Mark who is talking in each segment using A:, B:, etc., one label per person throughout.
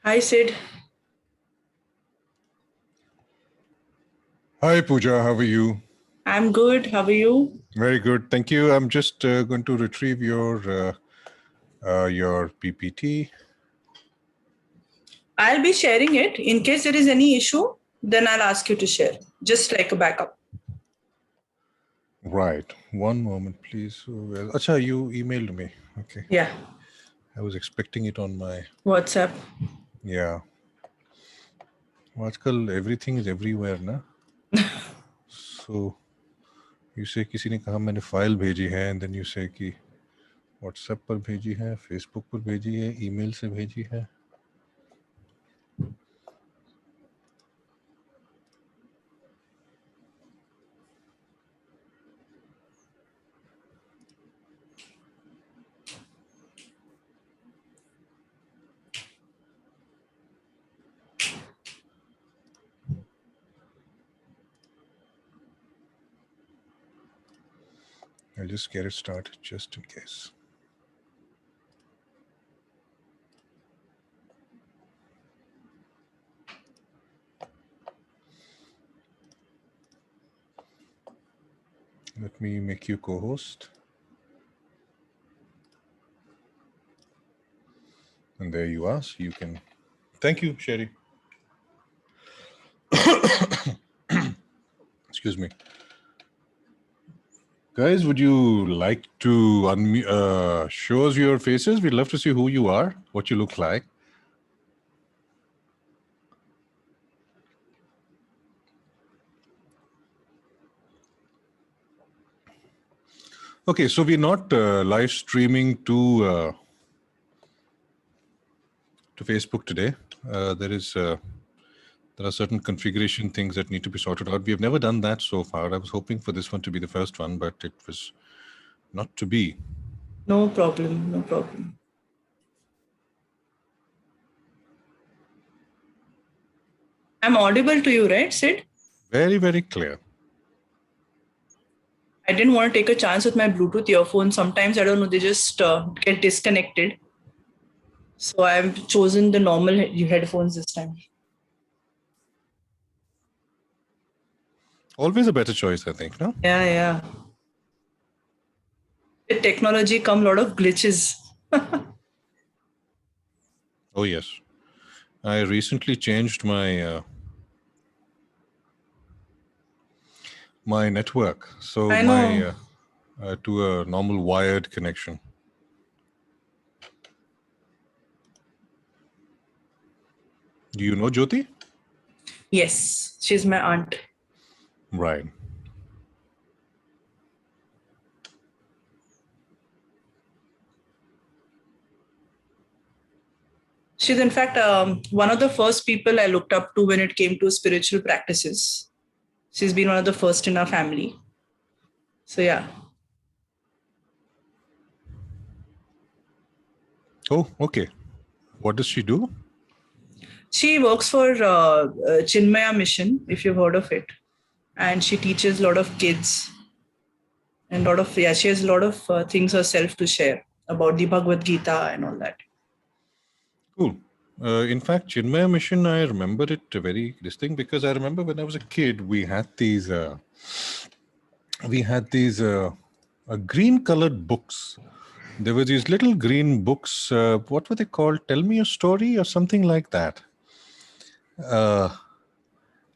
A: Hi, Sid.
B: Hi, Pooja. How are you?
A: I'm good. How are you?
B: Very good. Thank you. I'm just going to retrieve your PPT.
A: I'll be sharing it. In case there is any issue, then I'll ask you to share, just like a backup.
B: Right. One moment, please. Acha, you emailed me. Okay.
A: Yeah.
B: I was expecting it on my
A: WhatsApp.
B: Yeah. आजकल everything is everywhere, ना? So you say किसी ने कहा मैंने file भेजी है, and then you say कि WhatsApp पर भेजी है, Facebook पर भेजी है, email से भेजी है. I'll just get it started just in case. Let me make you co-host. And there you are. So you can. Thank you, Sherry. Excuse me. Guys, would you like to show us your faces? We'd love to see who you are, what you look like. Okay, so we're not live streaming to Facebook today. There are certain configuration things that need to be sorted out. We have never done that so far. I was hoping for this one to be the first one, but it was not to be.
A: No problem. No problem. I'm audible to you, right, Sid?
B: Very, very clear.
A: I didn't want to take a chance with my Bluetooth earphones. Sometimes, I don't know, they just get disconnected. So I've chosen the normal headphones this time.
B: Always a better choice, I think, no?
A: Yeah, yeah. With technology come a lot of glitches.
B: Oh, yes. I recently changed my my network, so
A: I know.
B: to a normal wired connection. Do you know Jyoti?
A: Yes, she's my aunt.
B: Right.
A: She's in fact one of the first people I looked up to when it came to spiritual practices. She's been one of the first in our family. So yeah.
B: Oh, okay. What does she do?
A: She works for Chinmaya Mission, if you've heard of it. And she teaches a lot of kids. And she has a lot of things herself to share about the Bhagavad Gita and all that.
B: Cool. In fact, Chinmaya Mission, I remember it very distinct because I remember when I was a kid, we had these green-colored books. There were these little green books. What were they called? Tell Me a Story or something like that.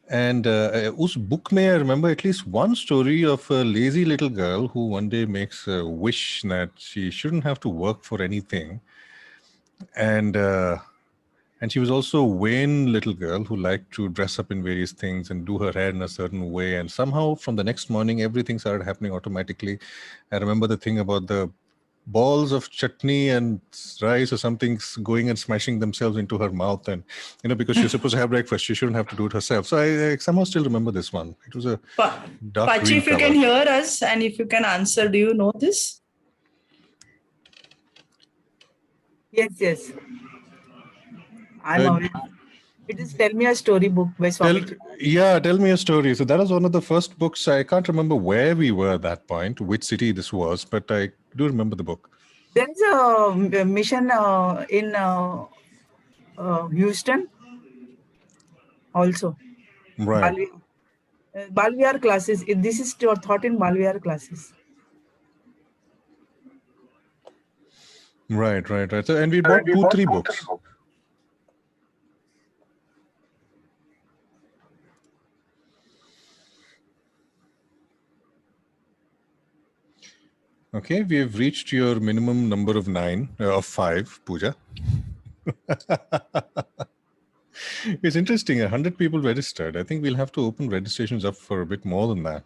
B: And us book mein, I remember at least one story of a lazy little girl who one day makes a wish that she shouldn't have to work for anything. And she was also a vain little girl who liked to dress up in various things and do her hair in a certain way. And somehow from the next morning, everything started happening automatically. I remember the thing about the balls of chutney and rice or something going and smashing themselves into her mouth. And, because she's supposed to have breakfast, she shouldn't have to do it herself. So I somehow still remember this one. It was a dark
A: Pachi,
B: green
A: if you
B: color.
A: can hear us and if you can answer, do you know this?
C: Yes. I'm aware. It is Tell Me a Story book by Swami.
B: Tell me a story. So that was one of the first books. I can't remember where we were at that point, which city this was, but I do remember the book.
C: There is a mission in Houston also.
B: Right.
C: Balvihar classes. This is taught in Balvihar classes.
B: Right. So, and we bought 2-3 books. Okay, we have reached your minimum number of 5, Pooja. It's interesting. 100 people registered. I think we'll have to open registrations up for a bit more than that.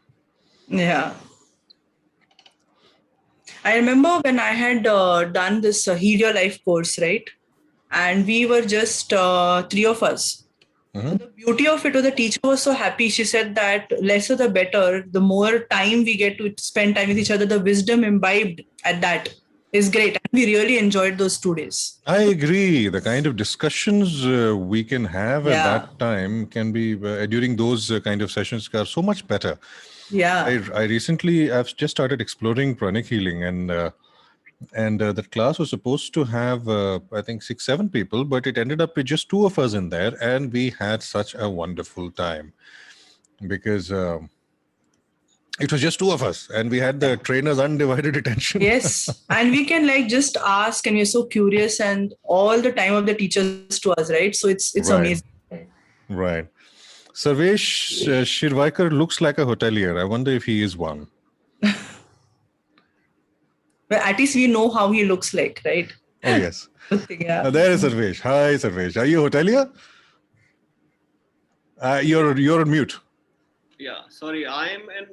A: Yeah. I remember when I had done this Heal Your Life course, right? And we were just 3 of us.
B: Mhm.
A: The beauty of it was the teacher was so happy. She said that lesser the better. The more time we get to spend time with each other, the wisdom imbibed at that is great. And we really enjoyed those 2 days.
B: I agree. The kind of discussions we can have at
A: Yeah.
B: that time can be during those kind of sessions are so much better.
A: Yeah.
B: I recently I've just started exploring pranic healing, and that class was supposed to have I think 6-7 people, but it ended up with just 2 of us in there, and we had such a wonderful time because it was just 2 of us, and we had the trainer's undivided attention.
A: Yes. And we can like just ask, and we're so curious, and all the time of the teachers to us, right? So it's
B: Right.
A: amazing.
B: Right. Sarvesh Shirvaikar looks like a hotelier. I wonder if he is one.
A: But at least we know how he looks like, right?
B: Oh, yes.
A: Yeah.
B: There is Sarvesh. Hi, Sarvesh. Are you a hotelier? You're on mute.
D: Yeah, sorry, I am an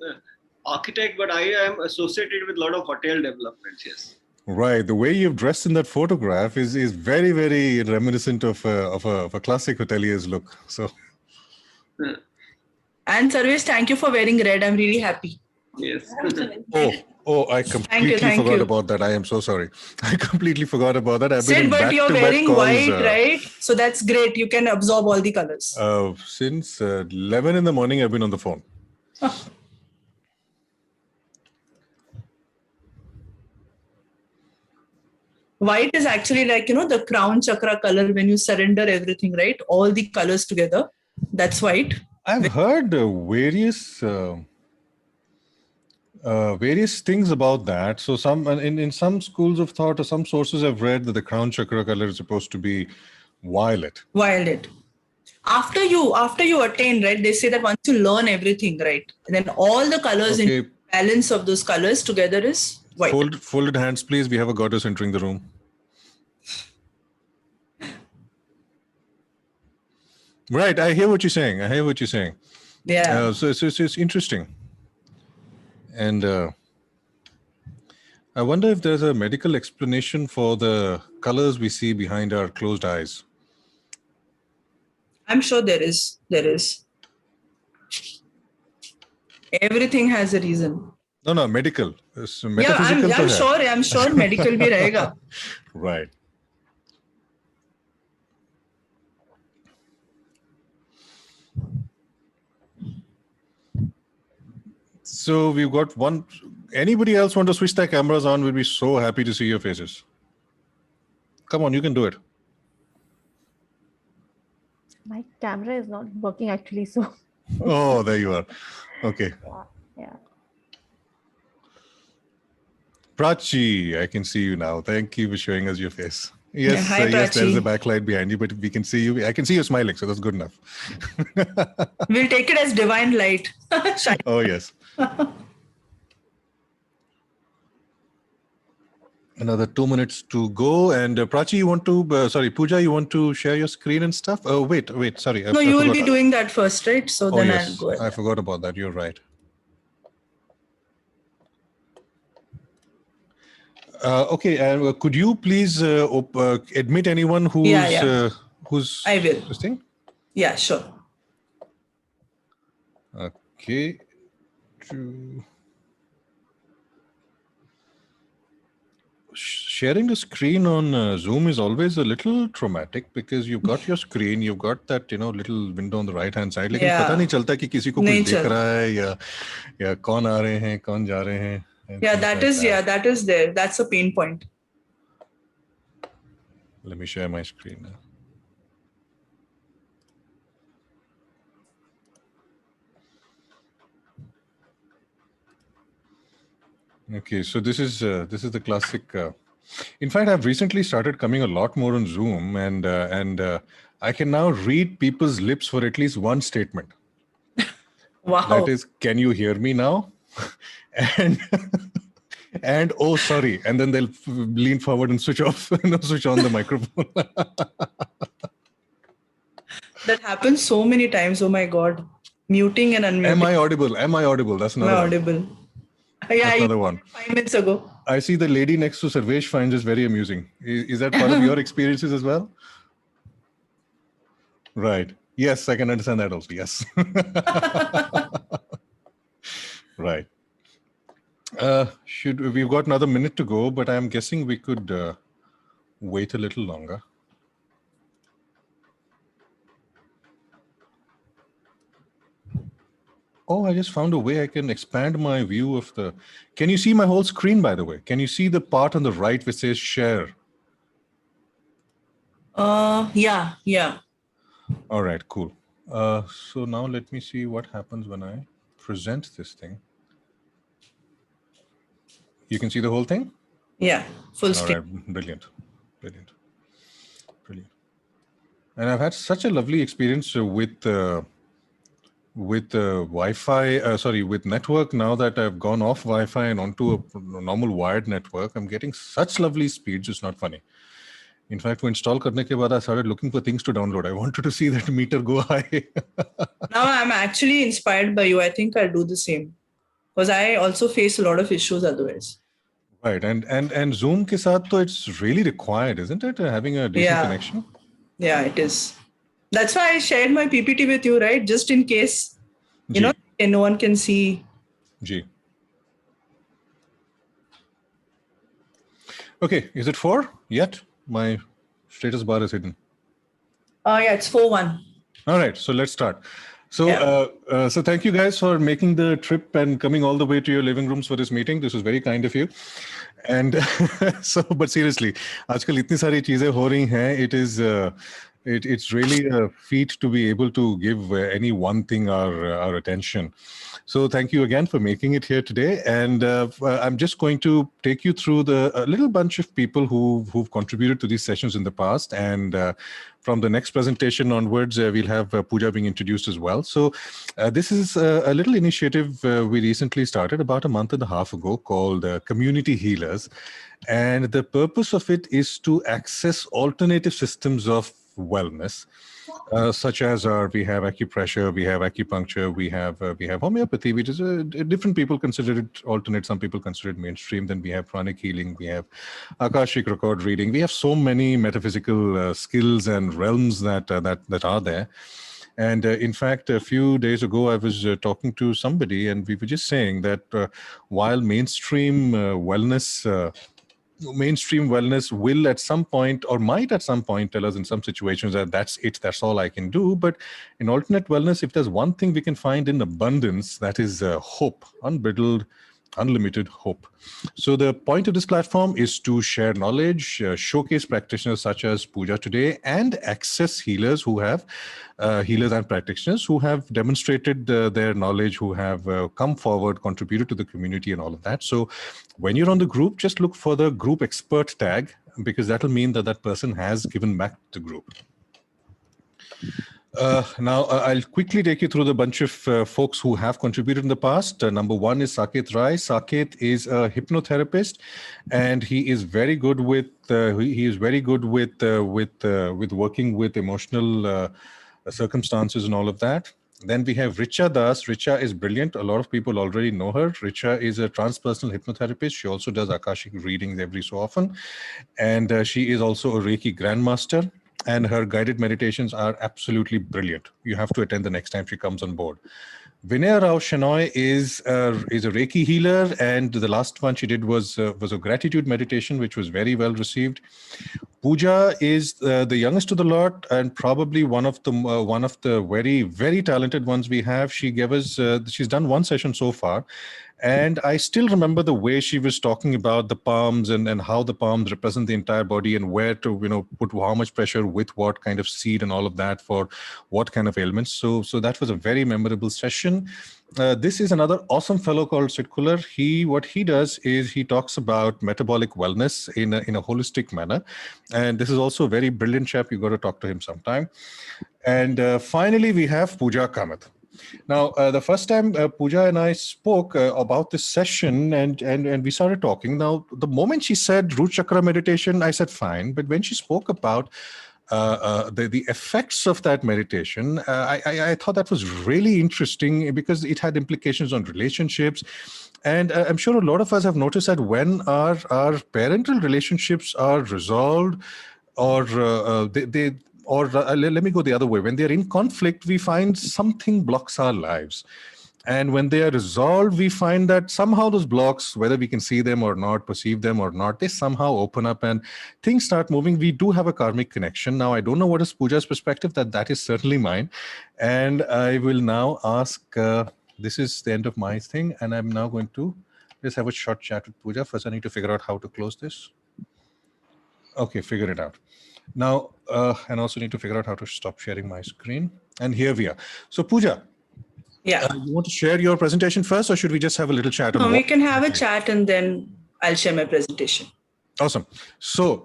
D: architect, but I am associated with a lot of hotel developments, yes.
B: Right. The way you've dressed in that photograph is very, very reminiscent of a classic hotelier's look. So.
A: And Sarvesh, thank you for wearing red. I'm really happy.
D: Yes.
B: I completely forgot about that. I am so sorry. I completely forgot about that. I've been
A: Sid,
B: in
A: but you're
B: back-to-back
A: wearing
B: calls,
A: white, right? So that's great. You can absorb all the colors.
B: Since 11 in the morning, I've been on the phone.
A: White is actually like, the crown chakra color when you surrender everything, right? All the colors together. That's white.
B: I've heard various things about that. So in some schools of thought or some sources I've read that the crown chakra color is supposed to be violet.
A: Violet. After you attain, right? They say that once you learn everything, right? Then all the colors in balance of those colors together is white.
B: Folded hands, please. We have a goddess entering the room. Right. I hear what you're saying.
A: Yeah.
B: So it's interesting. And I wonder if there's a medical explanation for the colors we see behind our closed eyes.
A: I'm sure there is. Everything has a reason.
B: No, medical.
A: Yeah, I'm sure medical bhi rahega.
B: Right. So we've got one. Anybody else want to switch their cameras on? We'll be so happy to see your faces. Come on, you can do it.
E: My camera is not working actually, so.
B: Oh, there you are. Okay.
E: Yeah.
B: Prachi, I can see you now. Thank you for showing us your face. Yes,
A: yeah, hi,
B: yes, there's a backlight behind you, but we can see you. I can see you smiling, so that's good enough.
A: We'll take it as divine light.
B: Oh, yes. Another 2 minutes to go. And Prachi, you want to, Pooja, you want to share your screen and stuff? Oh, wait, sorry.
A: No, you will be doing that first, right? So then
B: yes.
A: I'll go ahead.
B: I forgot about that. You're right. Okay, and could you please admit anyone who's who's
A: I will.
B: This thing?
A: Yeah, sure.
B: Okay. Sharing the screen on Zoom is always a little traumatic because you've got your screen, you've got that little window on the right hand side. लेकिन पता नहीं चलता कि किसी को कुछ देख रहा है या कौन आ रहे हैं कौन जा रहे हैं.
A: Yeah, that is there. That's a pain point.
B: Let me share my screen now. Okay, so this is the classic. In fact, I've recently started coming a lot more on Zoom, and I can now read people's lips for at least one statement.
A: Wow.
B: That is, can you hear me now? and and oh, sorry, and then they'll lean forward and switch off, switch on the microphone.
A: That happens so many times. Oh my God. Muting and unmuting.
B: Am I audible? Am I audible? That's another
A: Am I
B: one.
A: audible? Yeah,
B: That's another one.
A: 5 minutes ago.
B: I see the lady next to Sarvesh finds this very amusing. Is that part of your experiences as well? Right. Yes, I can understand that also. Yes. Right. We've got another minute to go, but I'm guessing we could wait a little longer. Oh, I just found a way I can expand my view of the... Can you see my whole screen, by the way? Can you see the part on the right which says share?
A: Yeah.
B: All right, cool. So now let me see what happens when I present this thing. You can see the whole thing?
A: Yeah, full
B: All
A: screen.
B: right, brilliant. And I've had such a lovely experience with Wi-Fi, with network. Now that I've gone off Wi-Fi and onto a normal wired network, I'm getting such lovely speeds. It's not funny. In fact, when install karne ke baad, I started looking for things to download. I wanted to see that meter go high.
A: Now I'm actually inspired by you. I think I'll do the same because I also face a lot of issues otherwise.
B: Right, and Zoom ke saath, to it's really required, isn't it? Having a decent connection.
A: Yeah, it is. That's why I shared my PPT with you, right? Just in case, no one can see.
B: Ji. Okay, is it 4 yet? My status bar is hidden.
A: Yeah, it's 4-1.
B: All right, so let's start. So, so thank you guys for making the trip and coming all the way to your living rooms for this meeting. This was very kind of you. And but seriously, आजकल इतनी सारी चीजें हो रही हैं. It is it's really a feat to be able to give any one thing our attention. So thank you again for making it here today. And I'm just going to take you through a little bunch of people who've contributed to these sessions in the past. And from the next presentation onwards, we'll have Pooja being introduced as well. So this is a little initiative we recently started about a month and a half ago called Community Healers. And the purpose of it is to access alternative systems of wellness, such as we have acupressure, we have acupuncture, we have homeopathy, which is different people consider it alternate. Some people consider it mainstream. Then we have pranic healing, we have Akashic record reading. We have so many metaphysical skills and realms that are there. And in fact, a few days ago, I was talking to somebody, and we were just saying that while mainstream wellness will at some point or might at some point tell us in some situations that that's all I can do. But in alternate wellness, if there's one thing we can find in abundance, that is hope, unbridled, unlimited hope. So the point of this platform is to share knowledge, showcase practitioners such as Pooja today, and access healers who have healers and practitioners who have demonstrated their knowledge, who have come forward, contributed to the community and all of that. So when you're on the group, just look for the group expert tag, because that'll mean that person has given back to the group. Now, I'll quickly take you through the bunch of folks who have contributed in the past. Number one is Saket Rai. Saket is a hypnotherapist, and he is very good with working with emotional circumstances and all of that. Then we have Richa Das. Richa is brilliant. A lot of people already know her. Richa is a transpersonal hypnotherapist. She also does Akashic readings every so often, and she is also a Reiki grandmaster. And her guided meditations are absolutely brilliant. You have to attend the next time she comes on board. Vinaya Rao Shenoy is a Reiki healer, and the last one she did was a gratitude meditation, which was very well received. Pooja is the youngest of the lot, and probably one of the very, very talented ones we have. She gave us she's done one session so far, And I still remember the way she was talking about the palms and how the palms represent the entire body and where to, put how much pressure with what kind of seed and all of that for what kind of ailments. So that was a very memorable session. This is another awesome fellow called Sid Kuller. What he does is he talks about metabolic wellness in a holistic manner. And this is also a very brilliant chap. You got to talk to him sometime. And finally, we have Pooja Kamath. Now, the first time Pooja and I spoke about this session and we started talking. Now, the moment she said root chakra meditation, I said fine. But when she spoke about the effects of that meditation, I thought that was really interesting because it had implications on relationships. And I'm sure a lot of us have noticed that when our parental relationships are resolved, or let me go the other way. When they're in conflict, we find something blocks our lives. And when they are resolved, we find that somehow those blocks, whether we can see them or not, perceive them or not, they somehow open up and things start moving. We do have a karmic connection. Now, I don't know what is Pooja's perspective. That is certainly mine. And I will now ask, this is the end of my thing. And I'm now going to just have a short chat with Pooja. First, I need to figure out how to close this. Okay, figure it out. Now, and also need to figure out how to stop sharing my screen. And here we are. So Pooja,
A: Yeah.
B: you want to share your presentation first, or should we just have a little chat?
A: No, we can have a chat and then I'll share my presentation.
B: Awesome. So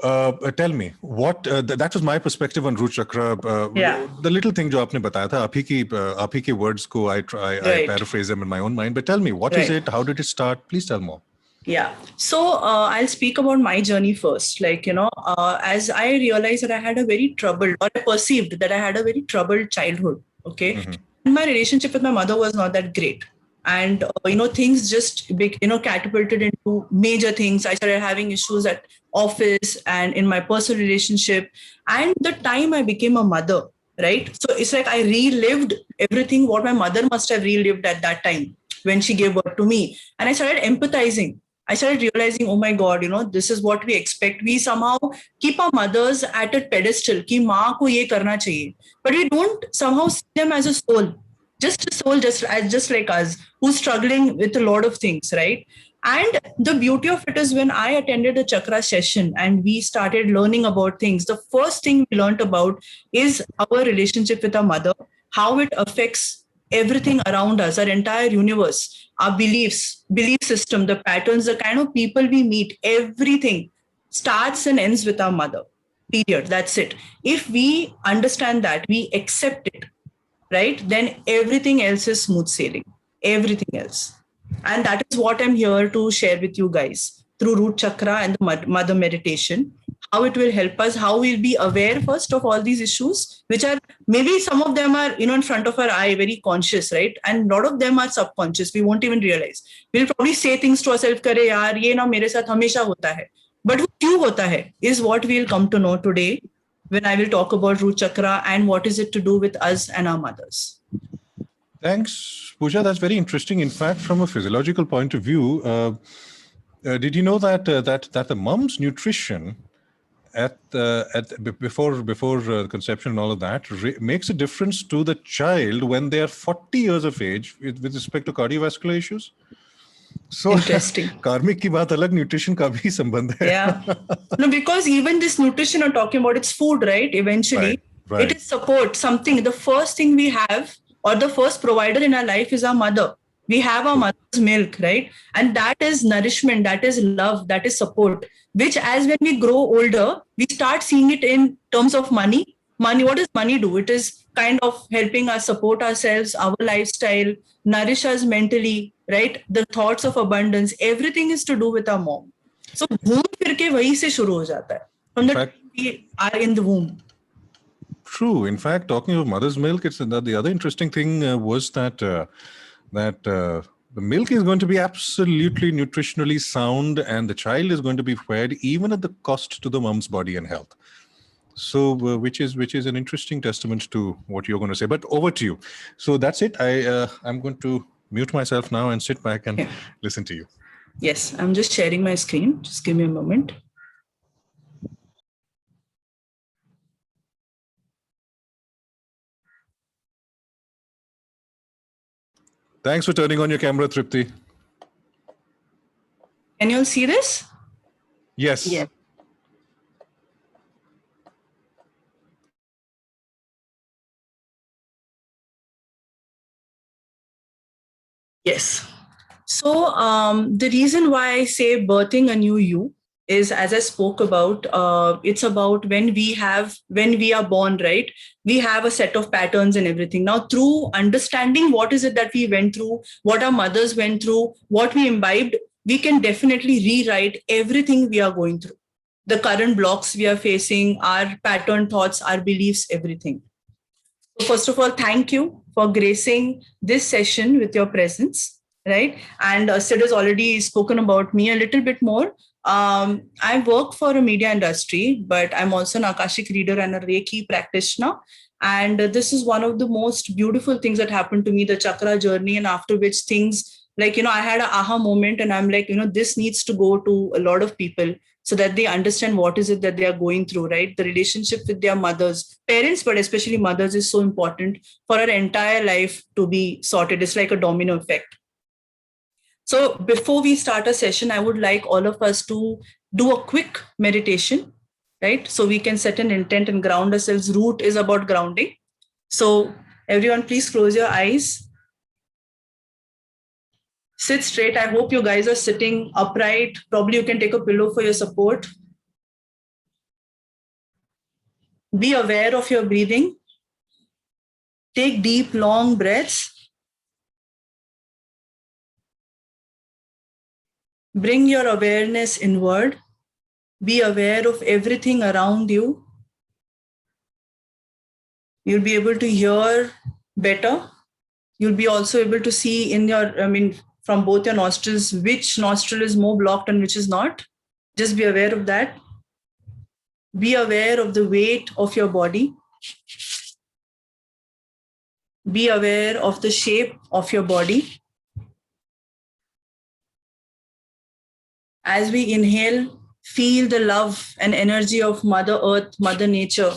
B: tell me, what that was my perspective on root chakra. The little thing jo aapne bataya tha, aap hi ki words ko I paraphrase them in my own mind. But tell me, what is it? How did it start? Please tell more.
A: Yeah. So I'll speak about my journey first. As I realized that I had a very troubled, or I perceived that I had a very troubled childhood. Okay. Mm-hmm. My relationship with my mother was not that great. And, things just, catapulted into major things. I started having issues at office and in my personal relationship. And the time I became a mother, right? So it's like I relived everything what my mother must have relived at that time when she gave birth to me. And I started empathizing. I started realizing, oh my God, this is what we expect. We somehow keep our mothers at a pedestal, ki maa ko ye karna chahiye. But we don't somehow see them as a soul. Just a soul, just like us, who's struggling with a lot of things, right? And the beauty of it is when I attended a chakra session and we started learning about things, the first thing we learned about is our relationship with our mother, how it affects everything around us, our entire universe, our beliefs, belief system, the patterns, the kind of people we meet, everything starts and ends with our mother, period. That's it. If we understand that, we accept it, right? Then everything else is smooth sailing, everything else. And that is what I'm here to share with you guys through root chakra and the mother meditation, how it will help us, how we'll be aware first of all these issues, which are maybe some of them are, in front of our eye, very conscious, right? And a lot of them are subconscious. We won't even realize. We'll probably say things to ourselves, kare yaar, ye na mere sath hamesha hota hai. But kyun hota hai is what we'll come to know today when I will talk about root chakra and what is it to do with us and our mothers.
B: Thanks, Pooja. That's very interesting. In fact, from a physiological point of view, did you know that the mom's nutrition before conception and all of that makes a difference to the child when they are 40 years of age with respect to cardiovascular issues? So
A: interesting.
B: Karmic ki baat alag, nutrition ka bhi sambandh hai.
A: Yeah. No, because even this nutrition I'm talking about, it's food, right? Eventually,
B: right.
A: It is support, something. The first thing we have, or the first provider in our life is our mother. We have our mother's milk, right? And that is nourishment, that is love, that is support, which as when we grow older, we start seeing it in terms of money. Money, what does money do? It is kind of helping us support ourselves, our lifestyle, nourish us mentally, right? The thoughts of abundance, everything is to do with our mom. So, घूम फिर के वहीं से शुरू हो जाता है. From the time we are in the womb.
B: True. In fact, talking of mother's milk, it's the other interesting thing was that the milk is going to be absolutely nutritionally sound, and the child is going to be fed even at the cost to the mom's body and health. So, which is an interesting testament to what you're going to say. But over to you. So that's it. I'm going to mute myself now and sit back and listen to you.
A: Yes, I'm just sharing my screen. Just give me a moment.
B: Thanks for turning on your camera, Tripti.
A: Can you all see this?
B: Yes.
C: Yes.
A: Yes. So the reason why I say birthing a new you is, as I spoke about, it's about when we are born, right? We have a set of patterns and everything. Now, through understanding what is it that we went through, what our mothers went through, what we imbibed, we can definitely rewrite everything we are going through. The current blocks we are facing, our pattern thoughts, our beliefs, everything. So first of all, thank you for gracing this session with your presence, right? And Sid has already spoken about me a little bit more. I work for a media industry, but I'm also an Akashic reader and a Reiki practitioner. And this is one of the most beautiful things that happened to me, the chakra journey, and after which things like, I had an aha moment and I'm like, this needs to go to a lot of people so that they understand what is it that they are going through, right? The relationship with their mothers, parents, but especially mothers is so important for our entire life to be sorted. It's like a domino effect. So before we start a session, I would like all of us to do a quick meditation, right? So we can set an intent and ground ourselves. Root is about grounding. So everyone, please close your eyes. Sit straight. I hope you guys are sitting upright. Probably you can take a pillow for your support. Be aware of your breathing. Take deep, long breaths. Bring your awareness inward. Be aware of everything around you. You'll be able to hear better. You'll be also able to see from both your nostrils, which nostril is more blocked and which is not. Just be aware of that. Be aware of the weight of your body. Be aware of the shape of your body. As we inhale, feel the love and energy of Mother Earth, Mother Nature.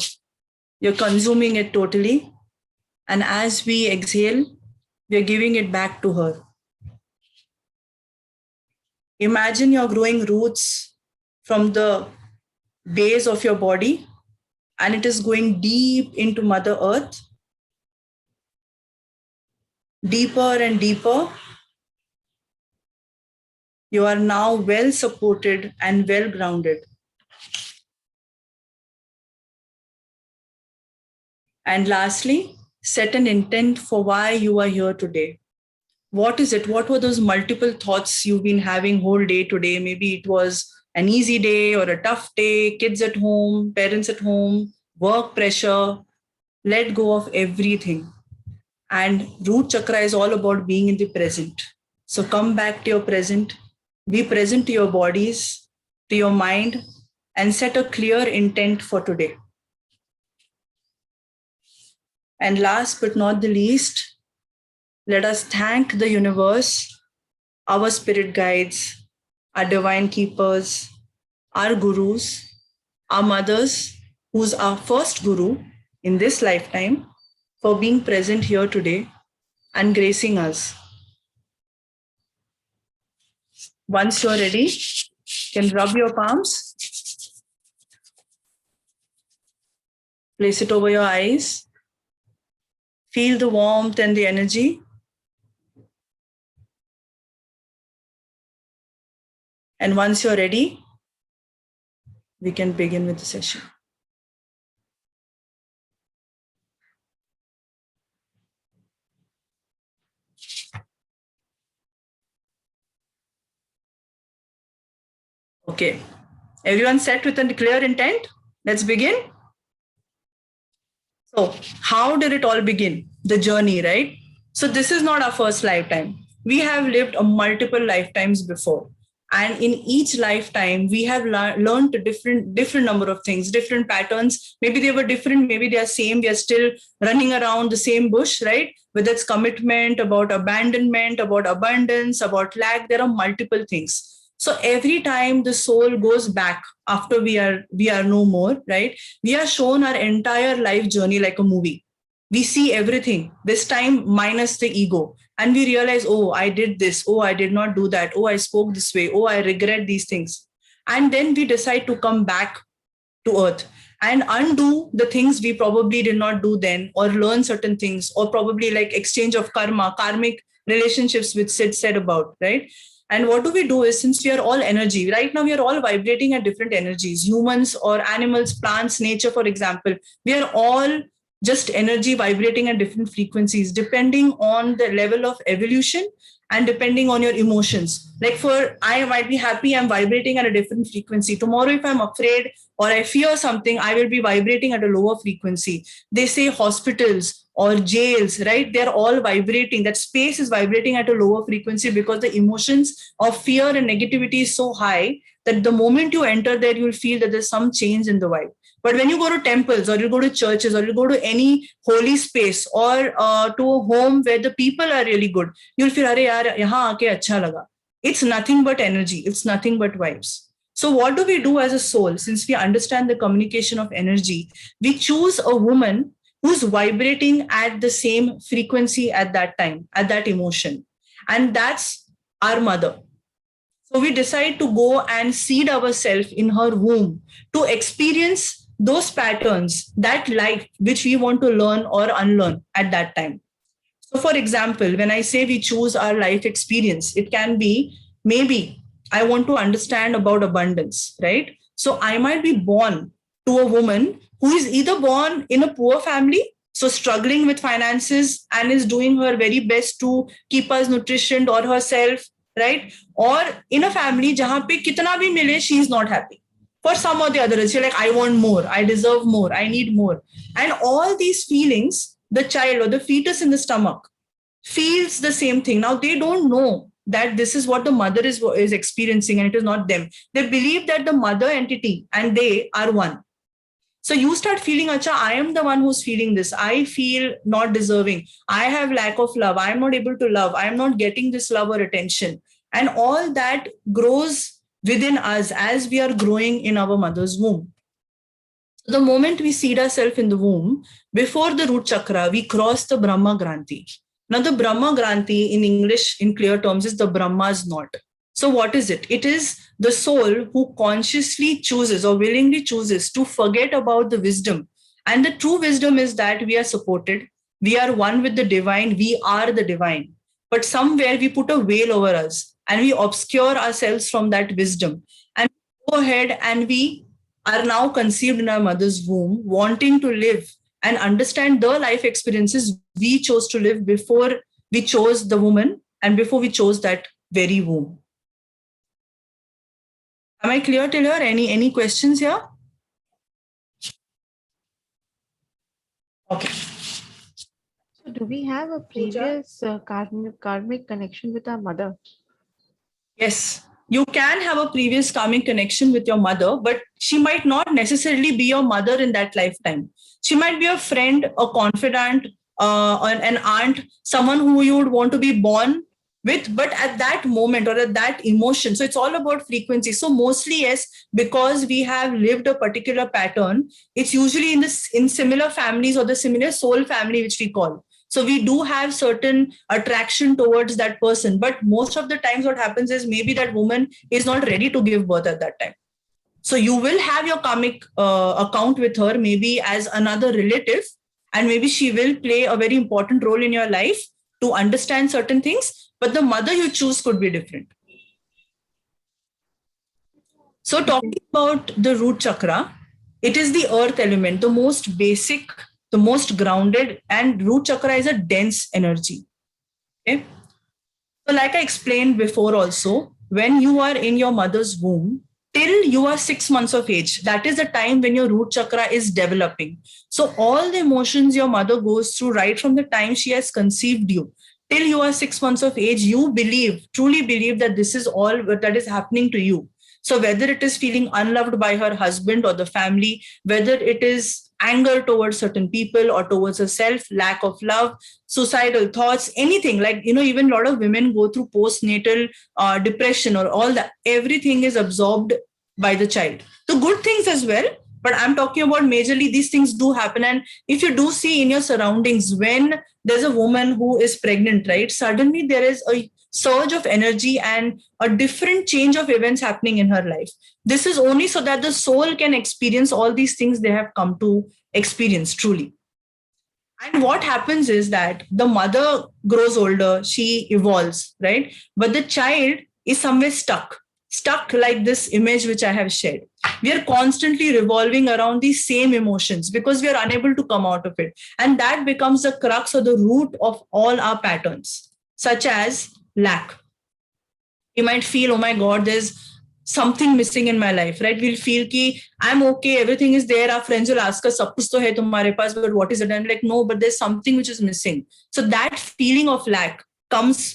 A: You're consuming it totally. And as we exhale, we're giving it back to her. Imagine you're growing roots from the base of your body, and it is going deep into Mother Earth. Deeper and deeper. You are now well supported and well grounded. And lastly, set an intent for why you are here today. What is it? What were those multiple thoughts you've been having whole day today? Maybe it was an easy day or a tough day, kids at home, parents at home, work pressure. Let go of everything. And root chakra is all about being in the present. So come back to your present, be present to your bodies, to your mind, and set a clear intent for today. And last but not the least, let us thank the universe, our spirit guides, our divine keepers, our gurus, our mothers, who's our first guru in this lifetime, for being present here today and gracing us. Once you're ready, you can rub your palms, place it over your eyes, feel the warmth and the energy. And once you're ready, we can begin with the session. Okay, everyone set with a clear intent? Let's begin. So how did it all begin? The journey, right? So this is not our first lifetime. We have lived multiple lifetimes before. And in each lifetime, we have learned a different number of things, different patterns. Maybe they were different, maybe they are same. We are still running around the same bush, right? Whether it's commitment, about abandonment, about abundance, about lack, there are multiple things. So every time the soul goes back after we are no more, right? We are shown our entire life journey like a movie. we see everything, this time minus the ego. And we realize, oh, I did this. Oh, I did not do that. Oh, I spoke this way. Oh, I regret these things. And then we decide to come back to earth and undo the things we probably did not do then, or learn certain things, or probably like exchange of karma, karmic relationships, which Sid said about, right? And what do we do is, since we are all energy, right now we are all vibrating at different energies, humans or animals, plants, nature, for example, we are all just energy vibrating at different frequencies, depending on the level of evolution and depending on your emotions. Like I might be happy, I'm vibrating at a different frequency. Tomorrow, if I'm afraid or I fear something, I will be vibrating at a lower frequency. They say hospitals or jails, right? They're all vibrating. That space is vibrating at a lower frequency because the emotions of fear and negativity is so high that the moment you enter there, you'll feel that there's some change in the vibe. But when you go to temples, or you go to churches, or you go to any holy space, or to a home where the people are really good, you'll feel, "Arey yaar, yahan aake acha laga." It's nothing but energy. It's nothing but vibes. So what do we do as a soul? Since we understand the communication of energy, we choose a woman who's vibrating at the same frequency at that time, at that emotion. And that's our mother. So we decide to go and seed ourselves in her womb to experience those patterns, that life which we want to learn or unlearn at that time. So for example, when I say we choose our life experience, it can be, maybe I want to understand about abundance, right? So I might be born to a woman who is either born in a poor family, so struggling with finances and is doing her very best to keep us nutritioned or herself, right? Or in a family jahan pe kitna bhi mile, she is not happy. For some or the other, you're like, I want more, I deserve more, I need more. And all these feelings, the child or the fetus in the stomach feels the same thing. Now, they don't know that this is what the mother is experiencing, and it is not them. They believe that the mother entity and they are one. So you start feeling, acha, I am the one who's feeling this. I feel not deserving. I have lack of love. I am not able to love. I am not getting this love or attention. And all that grows within us as we are growing in our mother's womb. The moment we seed ourselves in the womb, before the root chakra, we cross the Brahma Granthi. Now, the Brahma Granthi in English, in clear terms, is the Brahma's knot. So what is it? It is the soul who consciously chooses or willingly chooses to forget about the wisdom. And the true wisdom is that we are supported. We are one with the divine. We are the divine. But somewhere we put a veil over us and we obscure ourselves from that wisdom. And we go ahead and we are now conceived in our mother's womb, wanting to live and understand the life experiences we chose to live before we chose the woman and before we chose that very womb. Am I clear till here? Any questions here? Okay.
E: So do we have a previous karmic connection with our mother?
A: Yes, you can have a previous karmic connection with your mother, but she might not necessarily be your mother in that lifetime. She might be a friend, a confidant, an aunt, someone who you would want to be born with, but at that moment or at that emotion. So it's all about frequency. So mostly, yes, because we have lived a particular pattern, it's usually in similar families or the similar soul family, which we call. So we do have certain attraction towards that person. But most of the times what happens is maybe that woman is not ready to give birth at that time. So you will have your karmic account with her, maybe as another relative, and maybe she will play a very important role in your life to understand certain things. But the mother you choose could be different. So talking about the root chakra, it is the earth element, the most basic, the most grounded, and root chakra is a dense energy. Okay. So like I explained before also, when you are in your mother's womb, till you are 6 months of age, that is the time when your root chakra is developing. So all the emotions your mother goes through right from the time she has conceived you, till you are 6 months of age, you truly believe that this is all that is happening to you. So whether it is feeling unloved by her husband or the family, whether it is anger towards certain people or towards herself, lack of love, suicidal thoughts, anything like, even a lot of women go through postnatal depression or all that, everything is absorbed by the child. The good things as well, But I'm talking about majorly these things do happen. And if you do see in your surroundings, when there's a woman who is pregnant, right, suddenly there is a surge of energy and a different change of events happening in her life. This is only so that the soul can experience all these things they have come to experience truly. And what happens is that the mother grows older, she evolves, right? But the child is somewhere stuck like this image which I have shared. We are constantly revolving around these same emotions because we are unable to come out of it. And that becomes the crux or the root of all our patterns, such as lack. You might feel, oh my God, there's something missing in my life, right? We'll feel ki I'm okay, everything is there. Our friends will ask us, sab kuch to hai tumhare paas, but what is it? I'm like, no, but there's something which is missing. So that feeling of lack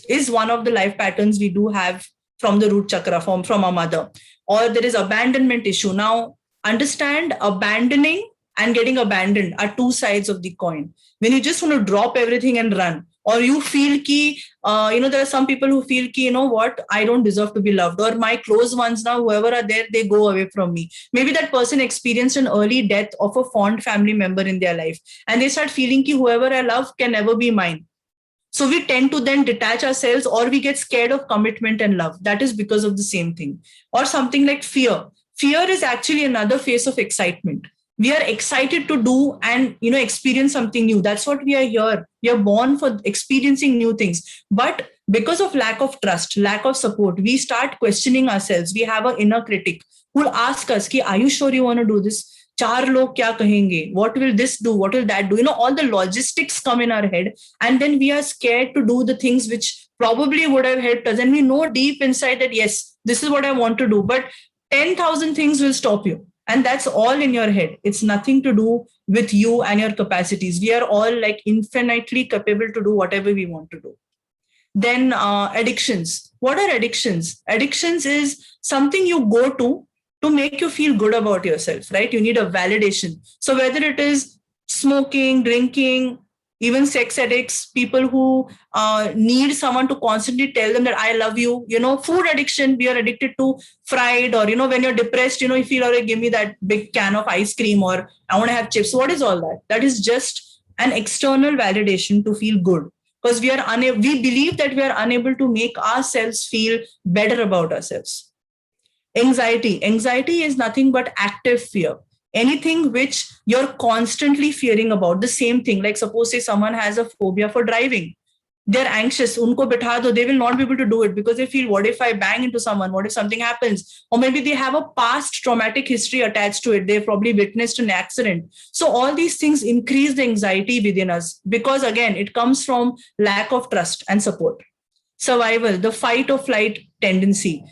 A: is one of the life patterns we do have from the root chakra, from our mother. Or there is abandonment issue. Now, understand, abandoning and getting abandoned are two sides of the coin. When you just want to drop everything and run, or you feel ki, there are some people who feel ki, you know what, I don't deserve to be loved, or my close ones now, whoever are there, they go away from me. Maybe that person experienced an early death of a fond family member in their life, and they start feeling ki whoever I love can never be mine. So we tend to then detach ourselves, or we get scared of commitment and love. That is because of the same thing. Or something like fear. Fear is actually another phase of excitement. We are excited to do and experience something new. That's what we are here. We are born for experiencing new things. But because of lack of trust, lack of support, we start questioning ourselves. We have an inner critic who will ask us, are you sure you want to do this? Char log kya kahenge? What will this do? What will that do? All the logistics come in our head, and then we are scared to do the things which probably would have helped us. And we know deep inside that, yes, this is what I want to do, but 10,000 things will stop you. And that's all in your head. It's nothing to do with you and your capacities. We are all like infinitely capable to do whatever we want to do. Then addictions. What are addictions? Addictions is something you go to make you feel good about yourself, right? You need a validation. So whether it is smoking, drinking, even sex addicts, people who need someone to constantly tell them that I love you, food addiction, we are addicted to fried, or, when you're depressed, you feel, all right, give me that big can of ice cream, or I want to have chips. What is all that? That is just an external validation to feel good, because we believe that we are unable to make ourselves feel better about ourselves. Anxiety is nothing but active fear. Anything which you're constantly fearing about, the same thing. Like suppose say someone has a phobia for driving. They're anxious. Unko bitha do. They will not be able to do it because they feel, what if I bang into someone? What if something happens? Or maybe they have a past traumatic history attached to it. They've probably witnessed an accident. So all these things increase the anxiety within us, because again, it comes from lack of trust and support. Survival, the fight or flight tendency.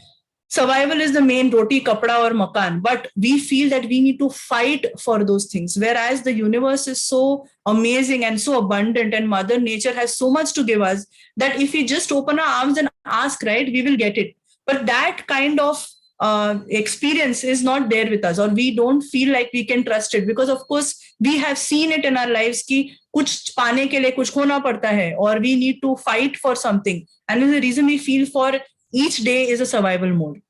A: Survival is the main, roti, kapda or makan, but we feel that we need to fight for those things. Whereas the universe is so amazing and so abundant, and Mother Nature has so much to give us, that if we just open our arms and ask, right, we will get it. But that kind of experience is not there with us, or we don't feel like we can trust it, because of course we have seen it in our lives ki kuch paane ke liye kuch khona padta hai, or we need to fight for something. And the reason we feel for each day is a survival mode.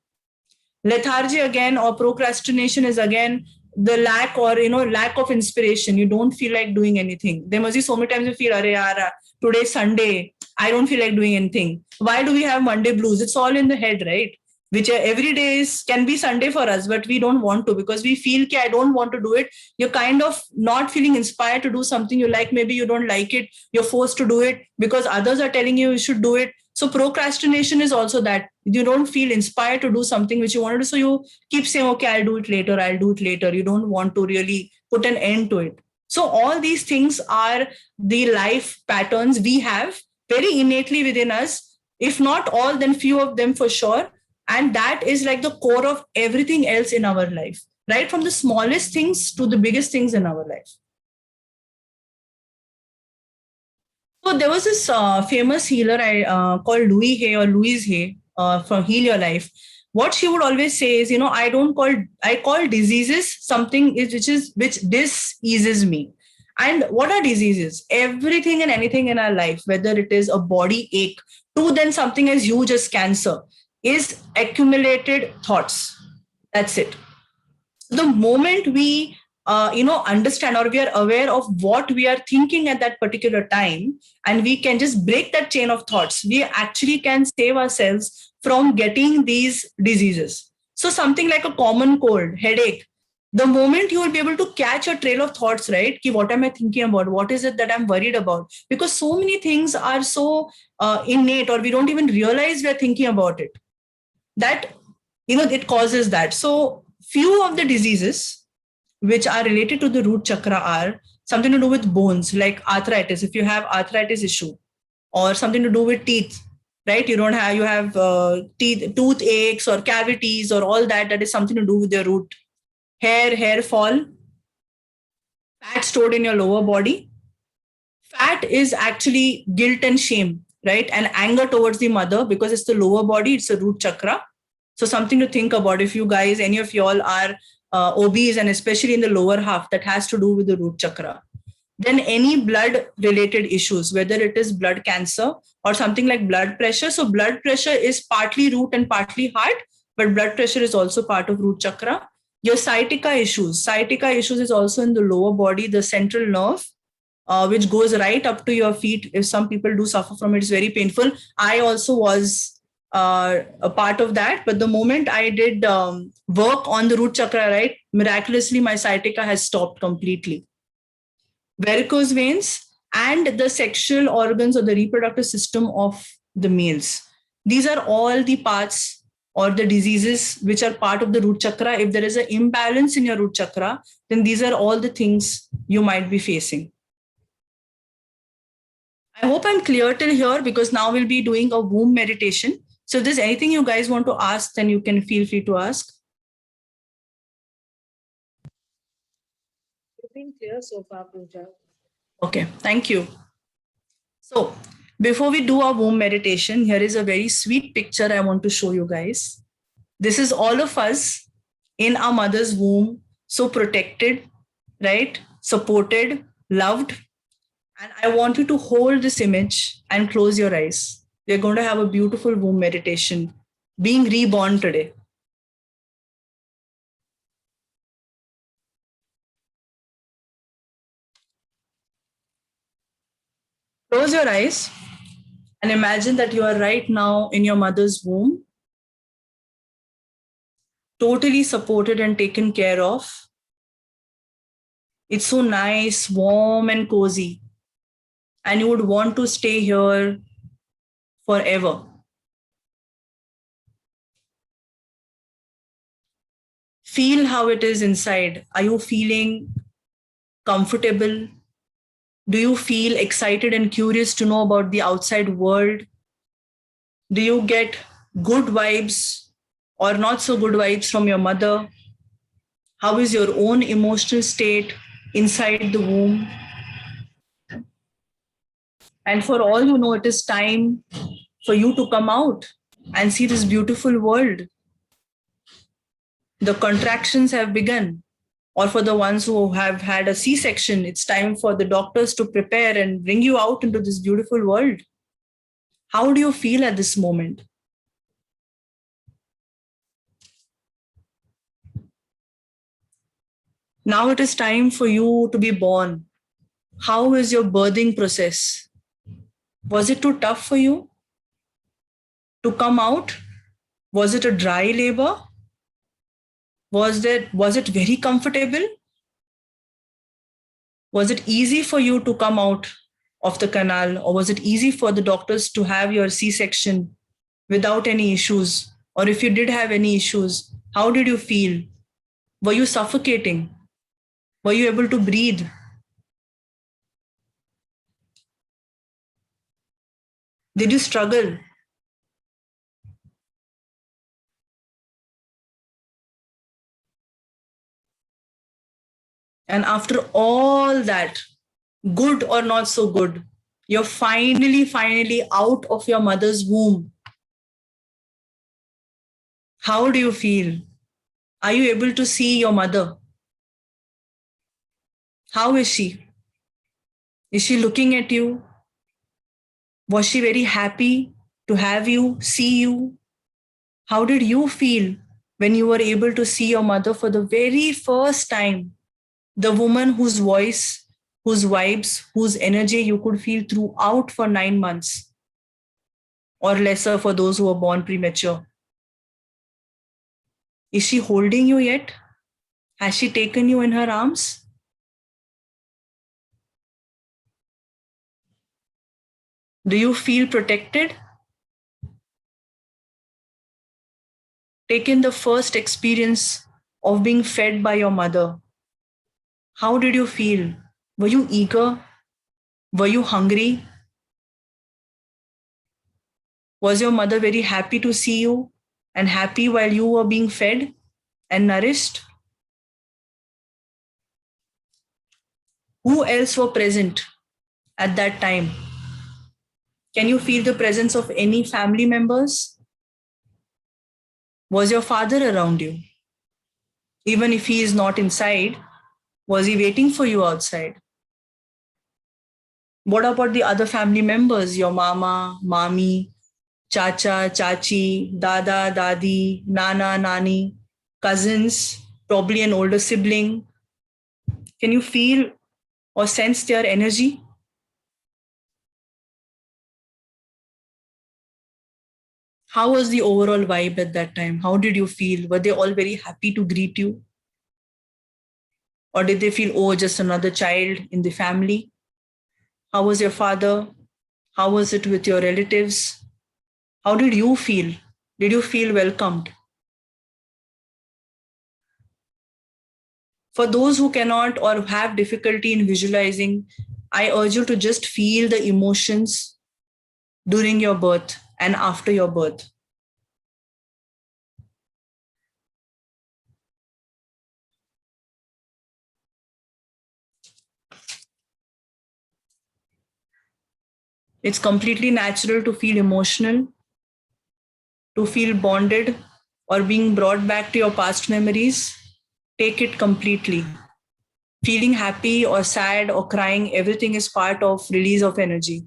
A: Lethargy again, or procrastination, is again the lack, or lack of inspiration. You don't feel like doing anything. There must be so many times you feel, arey yaar, today's Sunday, I don't feel like doing anything. Why do we have Monday blues? It's all in the head, right? Which every day can be Sunday for us, but we don't want to, because we feel I don't want to do it. You're kind of not feeling inspired to do something you like. Maybe you don't like it. You're forced to do it because others are telling you should do it. So procrastination is also that. You don't feel inspired to do something which you want to do. So you keep saying, okay, I'll do it later. You don't want to really put an end to it. So all these things are the life patterns we have very innately within us. If not all, then few of them for sure. And that is like the core of everything else in our life, right? From the smallest things to the biggest things in our life. So there was this famous healer called Louise Hay from Heal Your Life. What she would always say is, I call diseases something which diseases me. And what are diseases? Everything and anything in our life, whether it is a body ache to then something as huge as cancer, is accumulated thoughts. That's it. The moment we understand, or we are aware of what we are thinking at that particular time, and we can just break that chain of thoughts, we actually can save ourselves from getting these diseases. So something like a common cold, headache, the moment you will be able to catch a trail of thoughts, right? Ki, what am I thinking about? What is it that I'm worried about? Because so many things are so innate, or we don't even realize we're thinking about it, that it causes that. So few of the diseases which are related to the root chakra are something to do with bones, like arthritis. If you have arthritis issue, or something to do with teeth, right? You have tooth aches or cavities or all that. That is something to do with your root. Hair fall, fat stored in your lower body. Fat is actually guilt and shame, right? And anger towards the mother, because it's the lower body, it's the root chakra. So something to think about. If you guys, any of y'all are obese, and especially in the lower half, that has to do with the root chakra. Then any blood related issues, whether it is blood cancer or something like blood pressure. So blood pressure is partly root and partly heart, but blood pressure is also part of root chakra. Your sciatica issues is also in the lower body, the central nerve, which goes right up to your feet. If some people do suffer from it, it's very painful. I also was a part of that. But the moment I did work on the root chakra, right, miraculously, my sciatica has stopped completely. Varicose veins and the sexual organs or the reproductive system of the males. These are all the parts or the diseases which are part of the root chakra. If there is an imbalance in your root chakra, then these are all the things you might be facing. I hope I'm clear till here, because now we'll be doing a womb meditation. So if there's anything you guys want to ask, then you can feel free to ask.
C: You've been clear so far, Pooja.
A: Okay, thank you. So before we do our womb meditation, here is a very sweet picture I want to show you guys. This is all of us in our mother's womb, so protected, right? Supported, loved. And I want you to hold this image and close your eyes. We're going to have a beautiful womb meditation, being reborn today. Close your eyes and imagine that you are right now in your mother's womb, totally supported and taken care of. It's so nice, warm, and cozy. And you would want to stay here forever. Feel how it is inside. Are you feeling comfortable? Do you feel excited and curious to know about the outside world? Do you get good vibes or not so good vibes from your mother? How is your own emotional state inside the womb? And for all you know, it is time for you to come out and see this beautiful world. The contractions have begun. Or for the ones who have had a C-section, it's time for the doctors to prepare and bring you out into this beautiful world. How do you feel at this moment? Now it is time for you to be born. How is your birthing process? Was it too tough for you to come out? Was it a dry labor? Was it very comfortable? Was it easy for you to come out of the canal, or was it easy for the doctors to have your C-section without any issues? Or if you did have any issues, how did you feel? Were you suffocating? Were you able to breathe? Did you struggle? And after all that, good or not so good, you're finally out of your mother's womb. How do you feel? Are you able to see your mother? How is she? Is she looking at you? Was she very happy to have you, see you? How did you feel when you were able to see your mother for the very first time, the woman whose voice, whose vibes, whose energy you could feel throughout for 9 months or lesser for those who were born premature. Is she holding you yet? Has she taken you in her arms? Do you feel protected? Take in the first experience of being fed by your mother. How did you feel? Were you eager? Were you hungry? Was your mother very happy to see you and happy while you were being fed and nourished? Who else were present at that time? Can you feel the presence of any family members? Was your father around you? Even if he is not inside, was he waiting for you outside? What about the other family members? Your mama, mami, chacha, chachi, dada, dadi, nana, nani, cousins, probably an older sibling. Can you feel or sense their energy? How was the overall vibe at that time? How did you feel? Were they all very happy to greet you? Or did they feel, oh, just another child in the family? How was your father? How was it with your relatives? How did you feel? Did you feel welcomed? For those who cannot or have difficulty in visualizing, I urge you to just feel the emotions during your birth and after your birth. It's completely natural to feel emotional, to feel bonded, or being brought back to your past memories. Take it completely. Feeling happy or sad or crying, everything is part of release of energy.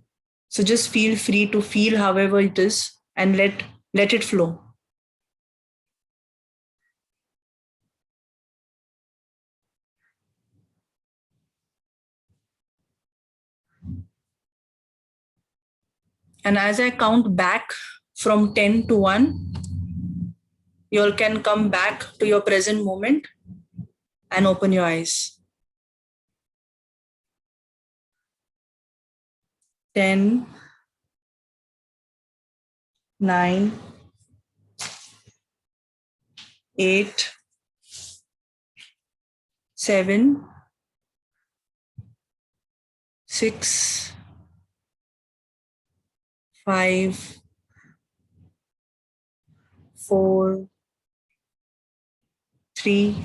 A: So just feel free to feel however it is and let it flow. And as I count back from 10 to 1, you all can come back to your present moment and open your eyes. 10, 9, 8, 7, 6, 5, 4, 3,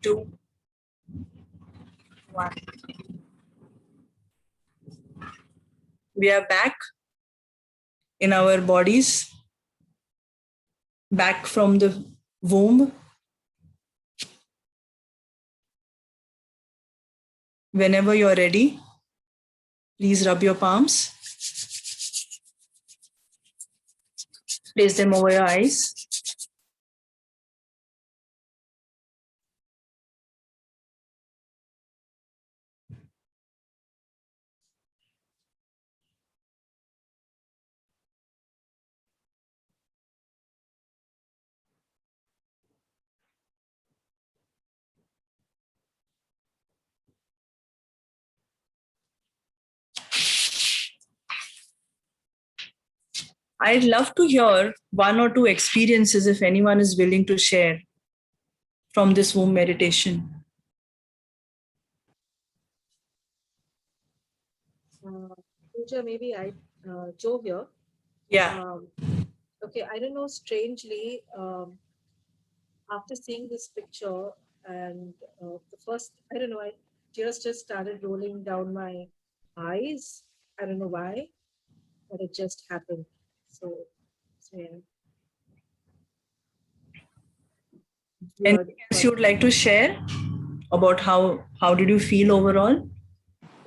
A: 2, 1. We are back in our bodies, back from the womb. Whenever you're ready, please rub your palms. Place them over your eyes. I'd love to hear one or two experiences if anyone is willing to share from this womb meditation.
F: Pooja, maybe Joe here.
A: Yeah.
F: Okay, I don't know, strangely, after seeing this picture and the first, I don't know, tears just started rolling down my eyes. I don't know why, but it just happened. So yeah.
A: Anything else you would like to share about how did you feel overall?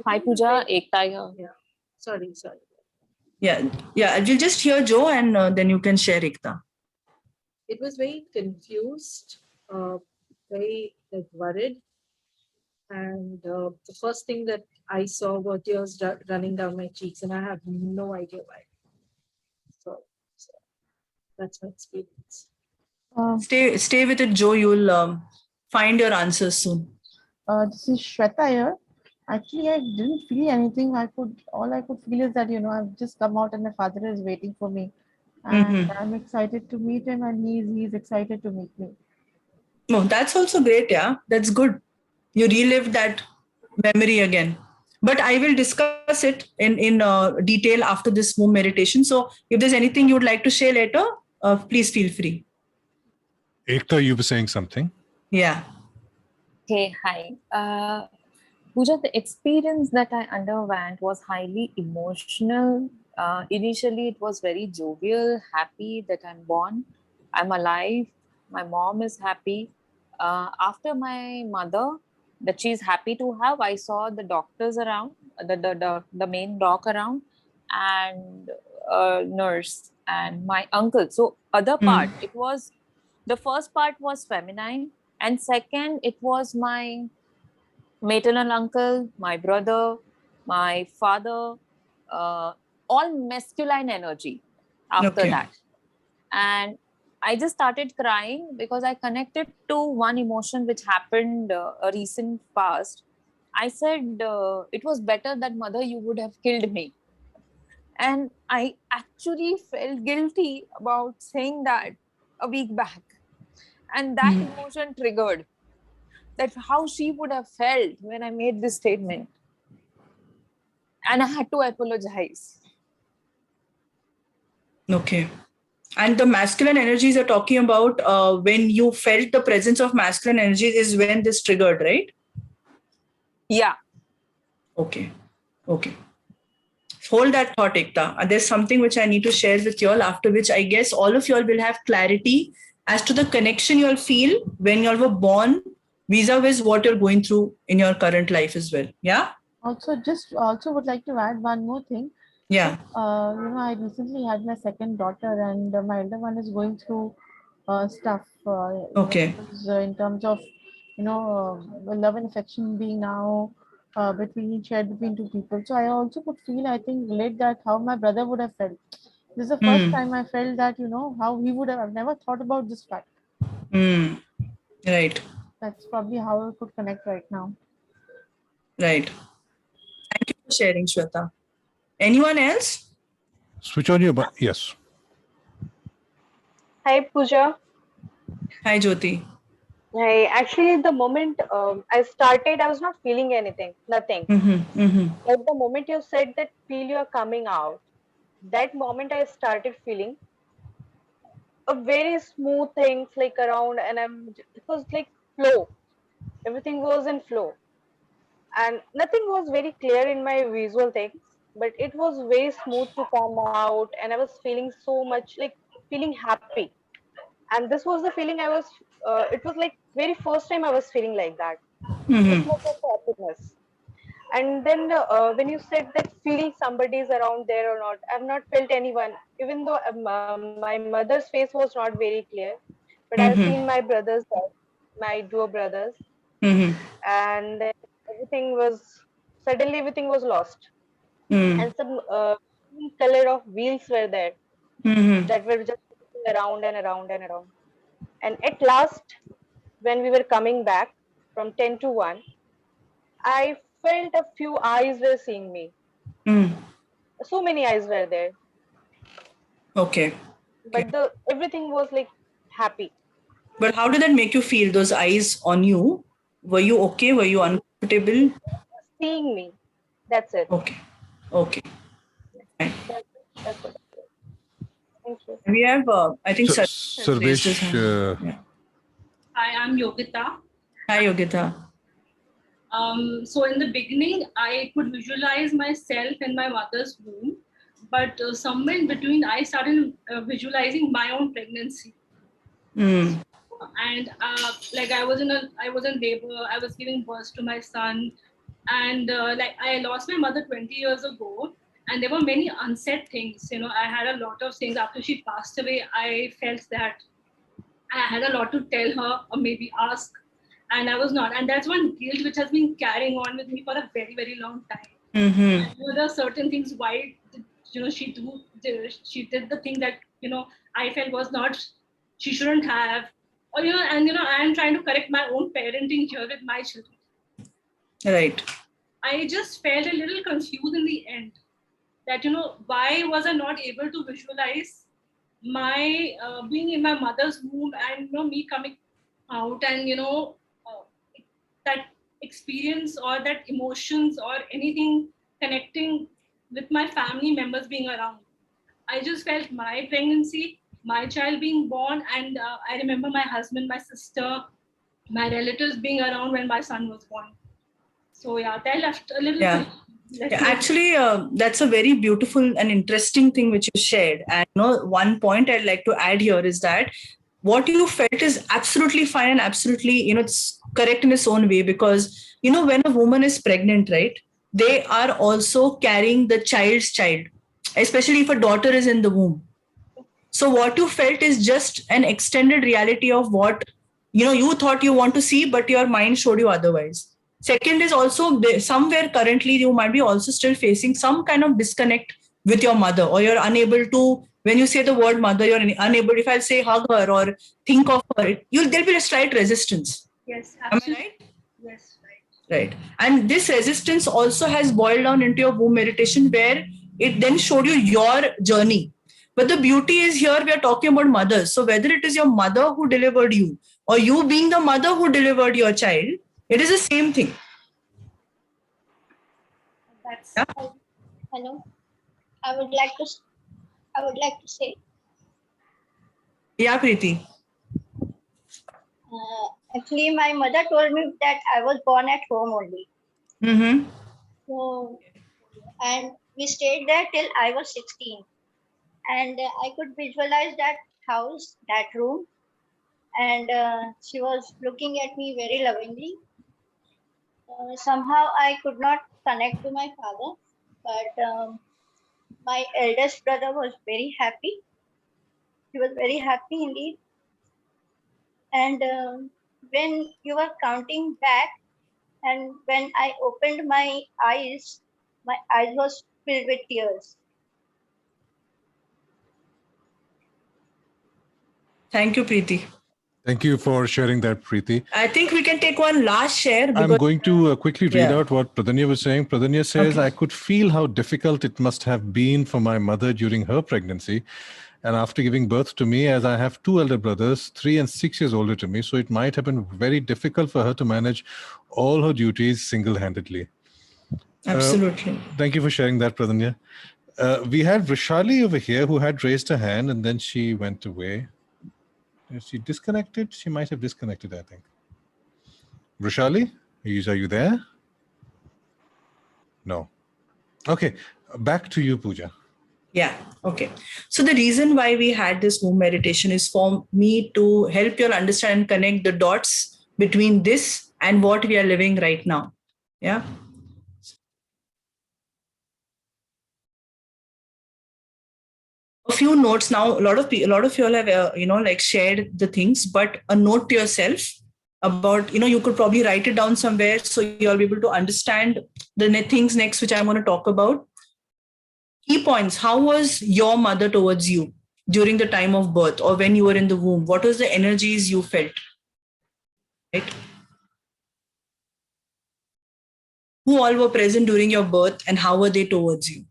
G: Hi Pooja, Ekta here.
F: Yeah. Sorry.
A: Yeah. We'll just hear Joe and then you can share, Ekta.
F: it was very confused, very like worried. And the first thing that I saw were tears running down my cheeks, and I have no idea why. So that's my experience.
A: Stay with it, Joe. You'll find your answers soon.
E: This is Shweta here. Actually, I didn't feel anything. All I could feel is that, I've just come out and my father is waiting for me. And
A: Mhm.
E: I'm excited to meet him and he's excited to meet me.
A: No, that's also great. Yeah, that's good. You relive that memory again. But I will discuss it in detail after this Moon meditation. So if there's anything you would like to share later, please feel free.
B: Ekta, you were saying something.
A: Yeah.
G: Hey, hi. Pooja, the experience that I underwent was highly emotional. Initially, it was very jovial, happy that I'm born, I'm alive, my mom is happy. After my mother, that she's happy to have, I saw the doctors around, the main doc around, and nurse and my uncle. So other part, it was the first part was feminine, and second, it was my maternal uncle, my brother, my father, all masculine energy after
A: Okay.
G: that. And I just started crying because I connected to one emotion which happened a recent past. I said, it was better that mother, you would have killed me. And I actually felt guilty about saying that a week back. And that emotion triggered that how she would have felt when I made this statement. And I had to apologize.
A: Okay. And the masculine energies are talking about when you felt the presence of masculine energies is when this triggered, right?
G: Yeah.
A: Okay. Okay. Hold that thought, Ekta. There's something which I need to share with you all, after which I guess all of you all will have clarity as to the connection you all feel when you all were born vis-a-vis what you're going through in your current life as well. Yeah?
E: Also would like to add one more thing.
A: Yeah.
E: I recently had my second daughter, and my elder one is going through stuff.
A: Okay.
E: Because, in terms of love and affection being now shared between two people. So I also could feel, I think, relate that how my brother would have felt. This is the first time I felt that how he would have. I've never thought about this fact.
A: Right.
E: That's probably how I could connect right now.
A: Right. Thank you for sharing, Shweta. Anyone else?
B: Switch on your yes.
H: Hi, Pooja.
A: Hi, Jyoti.
H: Hi. Actually, the moment I started, I was not feeling anything, nothing. Like the moment you said that feel you're coming out, that moment I started feeling a very smooth things like around, and it was like flow. Everything was in flow, and nothing was very clear in my visual things, but it was very smooth to come out, and I was feeling so much like feeling happy. And this was the feeling I was it was like very first time I was feeling like that, this much of happiness. And then when you said that feeling somebody is around there or not, I've not felt anyone, even though my mother's face was not very clear, but I've seen my brothers there, my duo brothers. And then everything was lost, and some color of wheels were there that were just around and around and around. And at last, when we were coming back from 10 to 1, I felt a few eyes were seeing me. So many eyes were there.
A: Okay.
H: But everything was like happy.
A: But how did that make you feel, those eyes on you? Were you okay? Were you uncomfortable?
H: Seeing me. That's it.
A: Okay. Okay. Fine.
H: That's what. Thank you.
A: We have, I think,
B: Sarvesh.
I: Hi, I'm Yogita.
A: Hi, Yogita.
I: So in the beginning, I could visualize myself in my mother's womb, but somewhere in between, I started visualizing my own pregnancy. And like I was in labor, I was giving birth to my son, and like I lost my mother 20 years ago, and there were many unsaid things. I had a lot of things after she passed away. I felt that I had a lot to tell her or maybe ask, and I was not. And that's one guilt which has been carrying on with me for a very, very long time. There are certain things why she did the thing that I felt was not, she shouldn't have, or and I am trying to correct my own parenting here with my children.
A: Right.
I: I just felt a little confused in the end that why was I not able to visualize my being in my mother's womb and me coming out and that experience or that emotions or anything connecting with my family members being around. I just felt my pregnancy, my child being born, and I remember my husband, my sister, my relatives being around when my son was born. So yeah, that left a little.
A: Yeah. Actually, that's a very beautiful and interesting thing which you shared. And one point I'd like to add here is that what you felt is absolutely fine and absolutely, it's correct in its own way, because, when a woman is pregnant, right, they are also carrying the child's child, especially if a daughter is in the womb. So what you felt is just an extended reality of what, you thought you want to see, but your mind showed you otherwise. Second is also somewhere currently you might be also still facing some kind of disconnect with your mother, or you're unable to, when you say the word mother, you're unable, if I'll say hug her or think of her, there'll be a slight resistance.
I: Yes,
A: absolutely. Am I right?
I: Yes,
A: right. And this resistance also has boiled down into your womb meditation, where it then showed you your journey. But the beauty is here we are talking about mothers. So whether it is your mother who delivered you or you being the mother who delivered your child, it is the same thing.
I: That's
J: hello. I would like to say.
A: Yeah, Preeti.
J: Actually, my mother told me that I was born at home only. So, and we stayed there till I was 16. And I could visualize that house, that room. And she was looking at me very lovingly. Somehow I could not connect to my father, but my eldest brother was very happy. He was very happy indeed. And when you were counting back, and when I opened my eyes was filled with tears.
A: Thank you, Preeti.
B: Thank you for sharing that, Preeti.
A: I think we can take one last share.
B: I'm going to quickly read out what Pradanya was saying. Pradanya says, I could feel how difficult it must have been for my mother during her pregnancy and after giving birth to me, as I have two elder brothers, 3 and 6 years older to me. So it might have been very difficult for her to manage all her duties single-handedly.
A: Absolutely.
B: Thank you for sharing that, Pradanya. We had Vrishali over here who had raised her hand and then she went away. Is she disconnected? She might have disconnected, I think. Vrishali, are you there? No. Okay, back to you, Pooja.
A: Yeah, okay. So the reason why we had this womb meditation is for me to help you all understand and connect the dots between this and what we are living right now. Yeah. A few notes now. A lot of you all have shared the things, but a note to yourself about you could probably write it down somewhere so you'll be able to understand the things next which I'm going to talk about. Key points. How was your mother towards you during the time of birth or when you were in the womb? What was the energies you felt? Right? Who all were present during your birth and how were they towards you?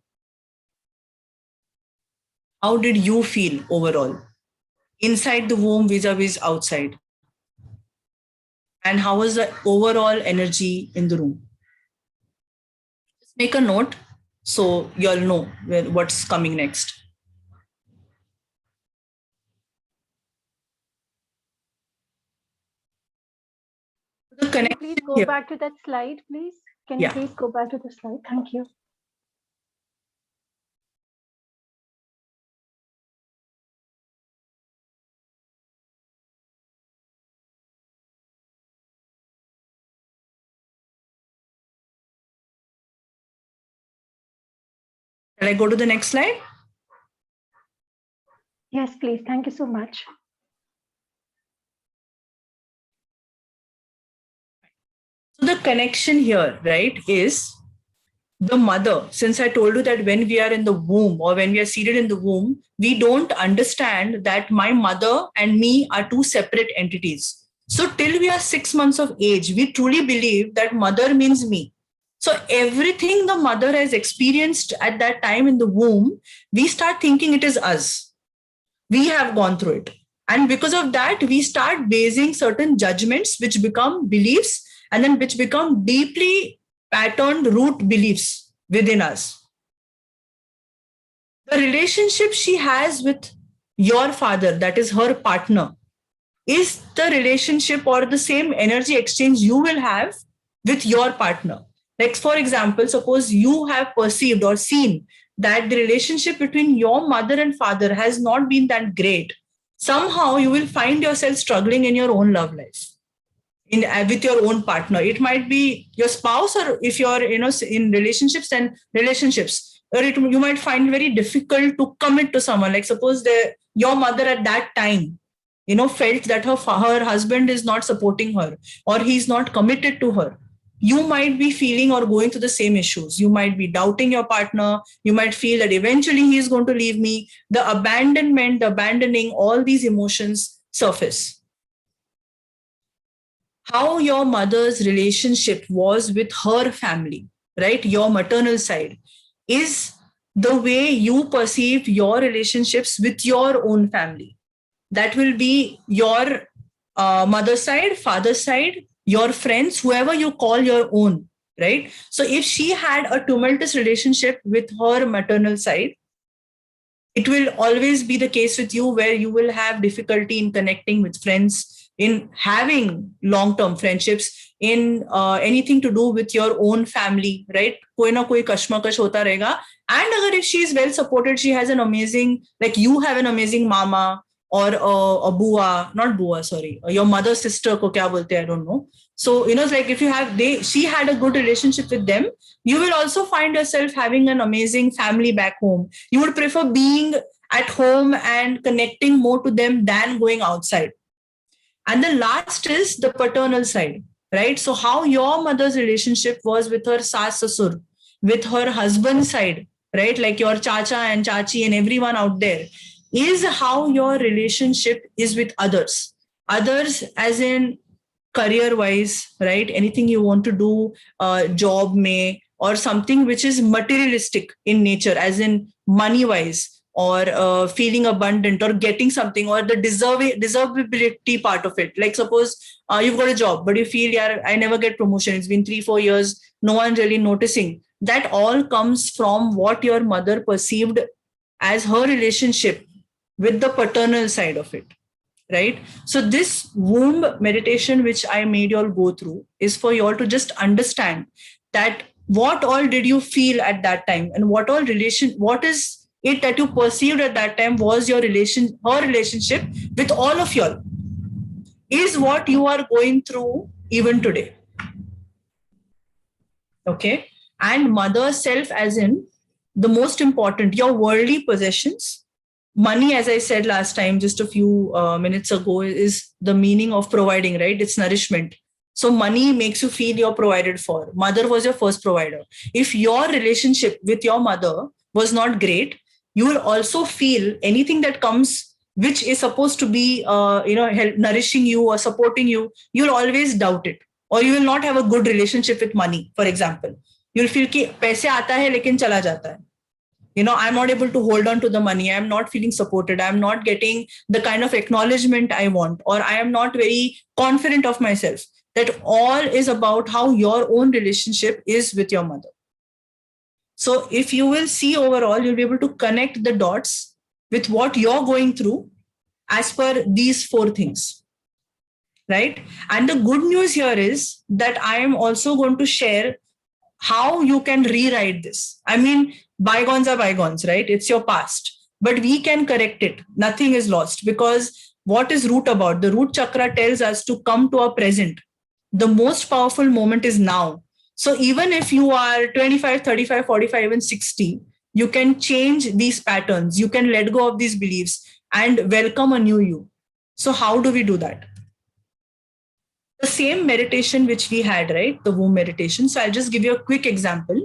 A: How did you feel overall? Inside the womb vis-a-vis outside? And how was the overall energy in the room? Just make a note so you'll know what's coming next.
K: Can you please go back to that slide, please? Can you please go back to the slide? Thank you.
A: Shall I go to the next slide?
K: Yes, please. Thank you so much.
A: So the connection here, right, is the mother. Since I told you that when we are in the womb or when we are seated in the womb, we don't understand that my mother and me are two separate entities. So till we are 6 months of age, we truly believe that mother means me. So everything the mother has experienced at that time in the womb, we start thinking it is us. We have gone through it. And because of that, we start basing certain judgments which become beliefs and then which become deeply patterned root beliefs within us. The relationship she has with your father, that is her partner, is the relationship or the same energy exchange you will have with your partner. Like, for example, suppose you have perceived or seen that the relationship between your mother and father has not been that great. Somehow you will find yourself struggling in your own love life. With your own partner, it might be your spouse, or if you're in relationships, or you might find it very difficult to commit to someone. Like suppose your mother at that time felt that her husband is not supporting her or he's not committed to her. You might be feeling or going through the same issues. You might be doubting your partner. You might feel that eventually he is going to leave me. The abandonment, the abandoning, all these emotions surface. How your mother's relationship was with her family, right? Your maternal side is the way you perceive your relationships with your own family. That will be your mother's side, father's side, your friends, whoever you call your own, right? So if she had a tumultuous relationship with her maternal side, it will always be the case with you where you will have difficulty in connecting with friends, in having long-term friendships, in anything to do with your own family, right? Koi na koi kashmakash hota rahega. And if she is well supported, she has an amazing, like you have an amazing mama or a bua, not bua, sorry, your mother's sister, ko kya bolte, I don't know. So, it's like if you have, she had a good relationship with them, you will also find yourself having an amazing family back home. You would prefer being at home and connecting more to them than going outside. And the last is the paternal side, right? So how your mother's relationship was with her saas sasur, with her husband's side, right? Like your chacha and chachi and everyone out there, is how your relationship is with others. Others as in career-wise, right? Anything you want to do, job may, or something which is materialistic in nature, as in money-wise, or feeling abundant, or getting something, or the deservability part of it. Like suppose you've got a job, but you feel, yeah, I never get promotion. It's been 3-4 years. No one really noticing. That all comes from what your mother perceived as her relationship with the paternal side of it. Right? So this womb meditation, which I made you all go through, is for you all to just understand that what all did you feel at that time, and what is it that you perceived at that time was her relationship with all of you all, is what you are going through even today. Okay? And mother self, as in the most important, your worldly possessions. Money, as I said last time, just a few minutes ago, is the meaning of providing, right? It's nourishment. So money makes you feel you're provided for. Mother was your first provider. If your relationship with your mother was not great, you will also feel anything that comes, which is supposed to be, nourishing you or supporting you, you'll always doubt it. Or you will not have a good relationship with money, for example. You'll feel कि पैसे आता है लेकिन चला जाता है. I'm not able to hold on to the money. I'm not feeling supported. I'm not getting the kind of acknowledgement I want, or I am not very confident of myself. That all is about how your own relationship is with your mother. So if you will see overall, you'll be able to connect the dots with what you're going through as per these 4 things. Right? And the good news here is that I am also going to share how you can rewrite this. I mean, bygones are bygones, right? It's your past, but we can correct it. Nothing is lost, because what is root about? The root chakra tells us to come to our present. The most powerful moment is now. So even if you are 25, 35, 45, and 60, you can change these patterns. You can let go of these beliefs and welcome a new you. So how do we do that? the same meditation which we had, right? The womb meditation. So I'll just give you a quick example.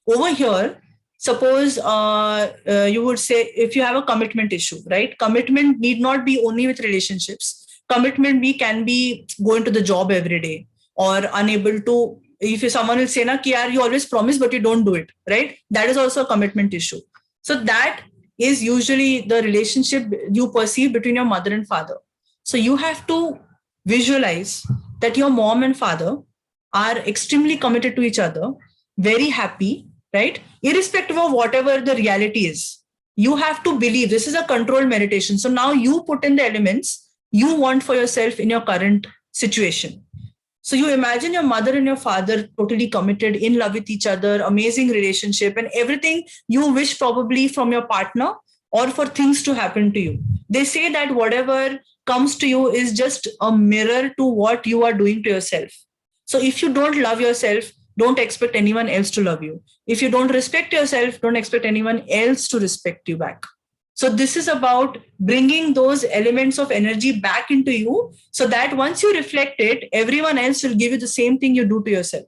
A: Over here, suppose you would say, if you have a commitment issue, right? Commitment need not be only with relationships. Commitment can be going to the job every day, or unable to, if someone will say, na, ki, yaar, you always promise, but you don't do it, right? That is also a commitment issue. So that is usually the relationship you perceive between your mother and father. So you have to visualize that your mom and father are extremely committed to each other, very happy, right? Irrespective of whatever the reality is. You have to believe. This is a controlled meditation. So now you put in the elements you want for yourself in your current situation. So you imagine your mother and your father totally committed, in love with each other, amazing relationship, and everything you wish probably from your partner or for things to happen to you. They say that whatever comes to you is just a mirror to what you are doing to yourself. So if you don't love yourself, don't expect anyone else to love you. If you don't respect yourself, don't expect anyone else to respect you back. So this is about bringing those elements of energy back into you, so that once you reflect it, everyone else will give you the same thing you do to yourself.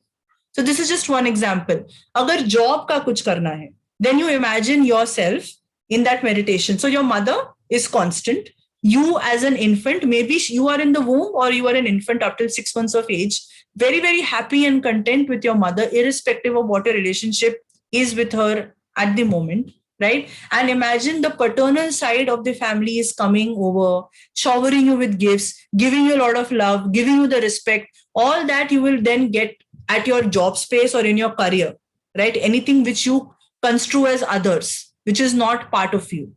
A: So this is just one example. Agar job ka kuch karna hai, then you imagine yourself in that meditation. So your mother is constant. You as an infant, maybe you are in the womb or you are an infant up till 6 months of age, very, very happy and content with your mother, irrespective of what your relationship is with her at the moment. Right? And imagine the paternal side of the family is coming over, showering you with gifts, giving you a lot of love, giving you the respect. All that you will then get at your job space or in your career, right? Anything which you construe as others, which is not part of you.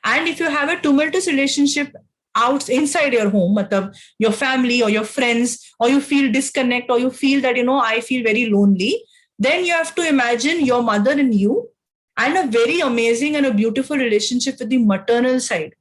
A: And if you have a tumultuous relationship inside your home, your family or your friends, or you feel disconnect, or you feel that, I feel very lonely, then you have to imagine your mother and you, and a very amazing and a beautiful relationship with the maternal side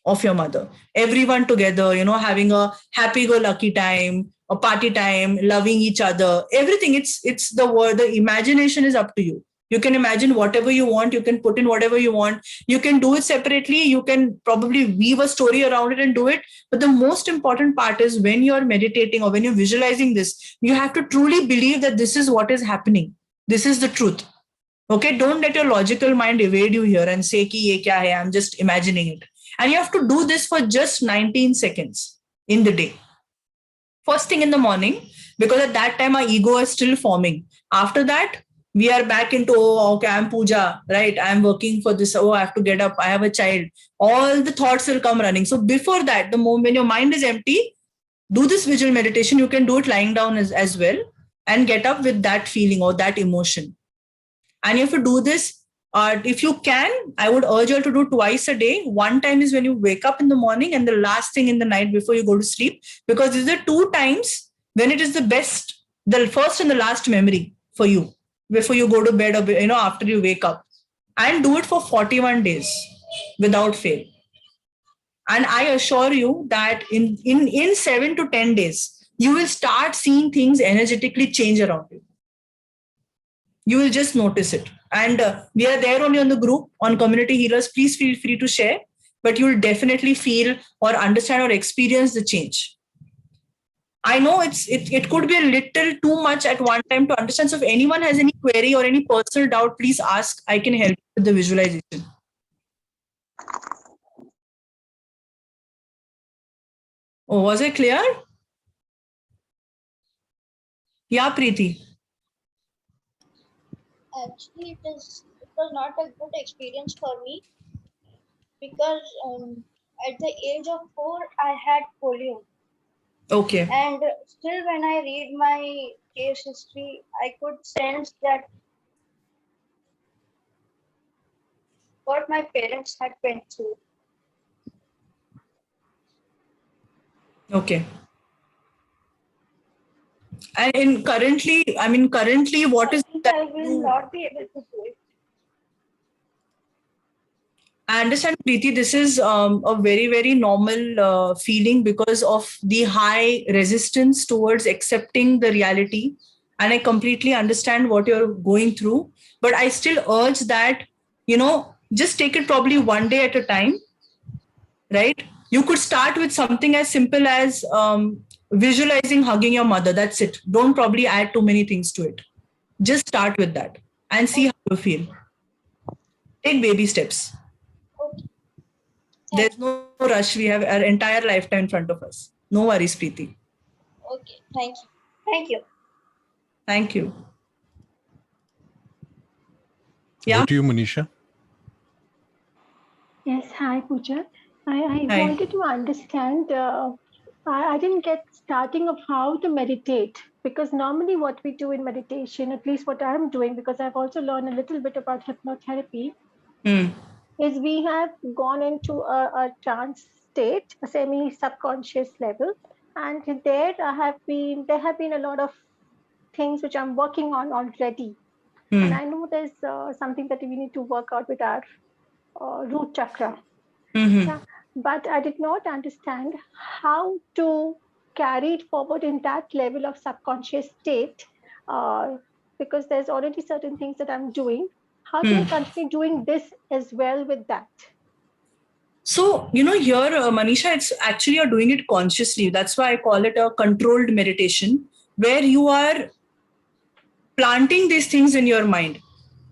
A: of your mother. Everyone together, having a happy-go-lucky time, a party time, loving each other, everything. It's the word, the imagination is up to you. You can imagine whatever you want. You can put in whatever you want. You can do it separately. You can probably weave a story around it and do it. But the most important part is when you're meditating or when you're visualizing this, you have to truly believe that this is what is happening. This is the truth. Okay, don't let your logical mind evade you here and say ki ye kya hai, I'm just imagining it. And you have to do this for just 19 seconds in the day. First thing in the morning, because at that time our ego is still forming. After that, we are back into, okay, I'm puja, right? I'm working for this. I have to get up. I have a child. All the thoughts will come running. So before that, the moment when your mind is empty, do this visual meditation. You can do it lying down as well and get up with that feeling or that emotion. And you have to do this, if you can, I would urge you to do twice a day. One time is when you wake up in the morning, and the last thing in the night before you go to sleep, because these are 2 times when it is the best, the first and the last memory for you before you go to bed or after you wake up. And do it for 41 days without fail. And I assure you that in 7 to 10 days, you will start seeing things energetically change around you. You will just notice it. And we are there only on the group, on Community Healers. Please feel free to share, but you will definitely feel or understand or experience the change. I know it could be a little too much at one time to understand. So if anyone has any query or any personal doubt, please ask. I can help with the visualization. Oh, was it clear? Yeah, Preeti.
J: Actually, it was not a good experience for me, because at the age of 4, I had polio.
A: Okay.
J: And still, when I read my case history, I could sense that what my parents had went through.
A: Okay. And currently, what is that?
J: I will not be able to do it.
A: I understand, Preeti, this is a very, very normal feeling because of the high resistance towards accepting the reality. And I completely understand what you're going through. But I still urge that, just take it probably one day at a time, right? You could start with something as simple as visualizing hugging your mother. That's it. Don't probably add too many things to it. Just start with that and see how you feel. Take baby steps.
J: Okay.
A: There's no rush. We have our entire lifetime in front of us. No worries, Preeti.
J: Okay. Thank you. Thank you.
A: Thank you. Yeah.
B: Over to you, Manisha.
K: Yes, hi Pooja. I
A: Hi.
K: wanted to understand, I didn't get starting of how to meditate, because normally what we do in meditation, at least what I'm doing, because I've also learned a little bit about hypnotherapy, is we have gone into a trance state, a semi-subconscious level. And there have been a lot of things which I'm working on already. And I know there's something that we need to work out with our root chakra. Yeah, but I did not understand how to carry it forward in that level of subconscious state, because there's already certain things that I'm doing. How do I continue doing this as well with that?
A: So, here, Manisha, it's actually you're doing it consciously. That's why I call it a controlled meditation, where you are planting these things in your mind,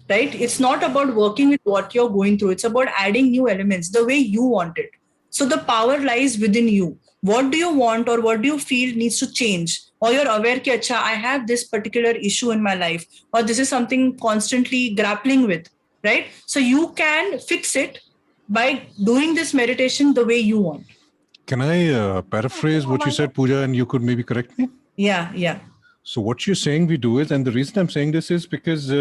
A: right? It's not about working with what you're going through. It's about adding new elements the way you want it. So the power lies within you. What do you want or what do you feel needs to change? Or you're aware that I have this particular issue in my life, or this is something constantly grappling with, right? So you can fix it by doing this meditation the way you want.
B: Can I paraphrase what you said, Pooja, and you could maybe correct me?
A: Yeah.
B: So what you're saying we do is, and the reason I'm saying this is because Sue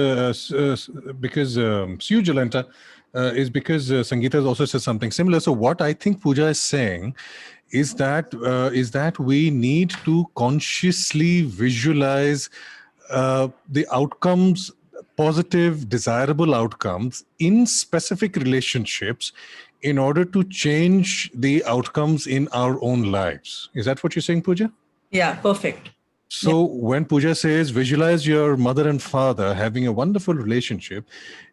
B: Jalanta is because Sangeeta has also said something similar. So what I think Pooja is saying is that we need to consciously visualize the outcomes, positive, desirable outcomes in specific relationships in order to change the outcomes in our own lives. Is that what you're saying, Pooja?
A: Yeah, perfect.
B: So when Pooja says visualize your mother and father having a wonderful relationship,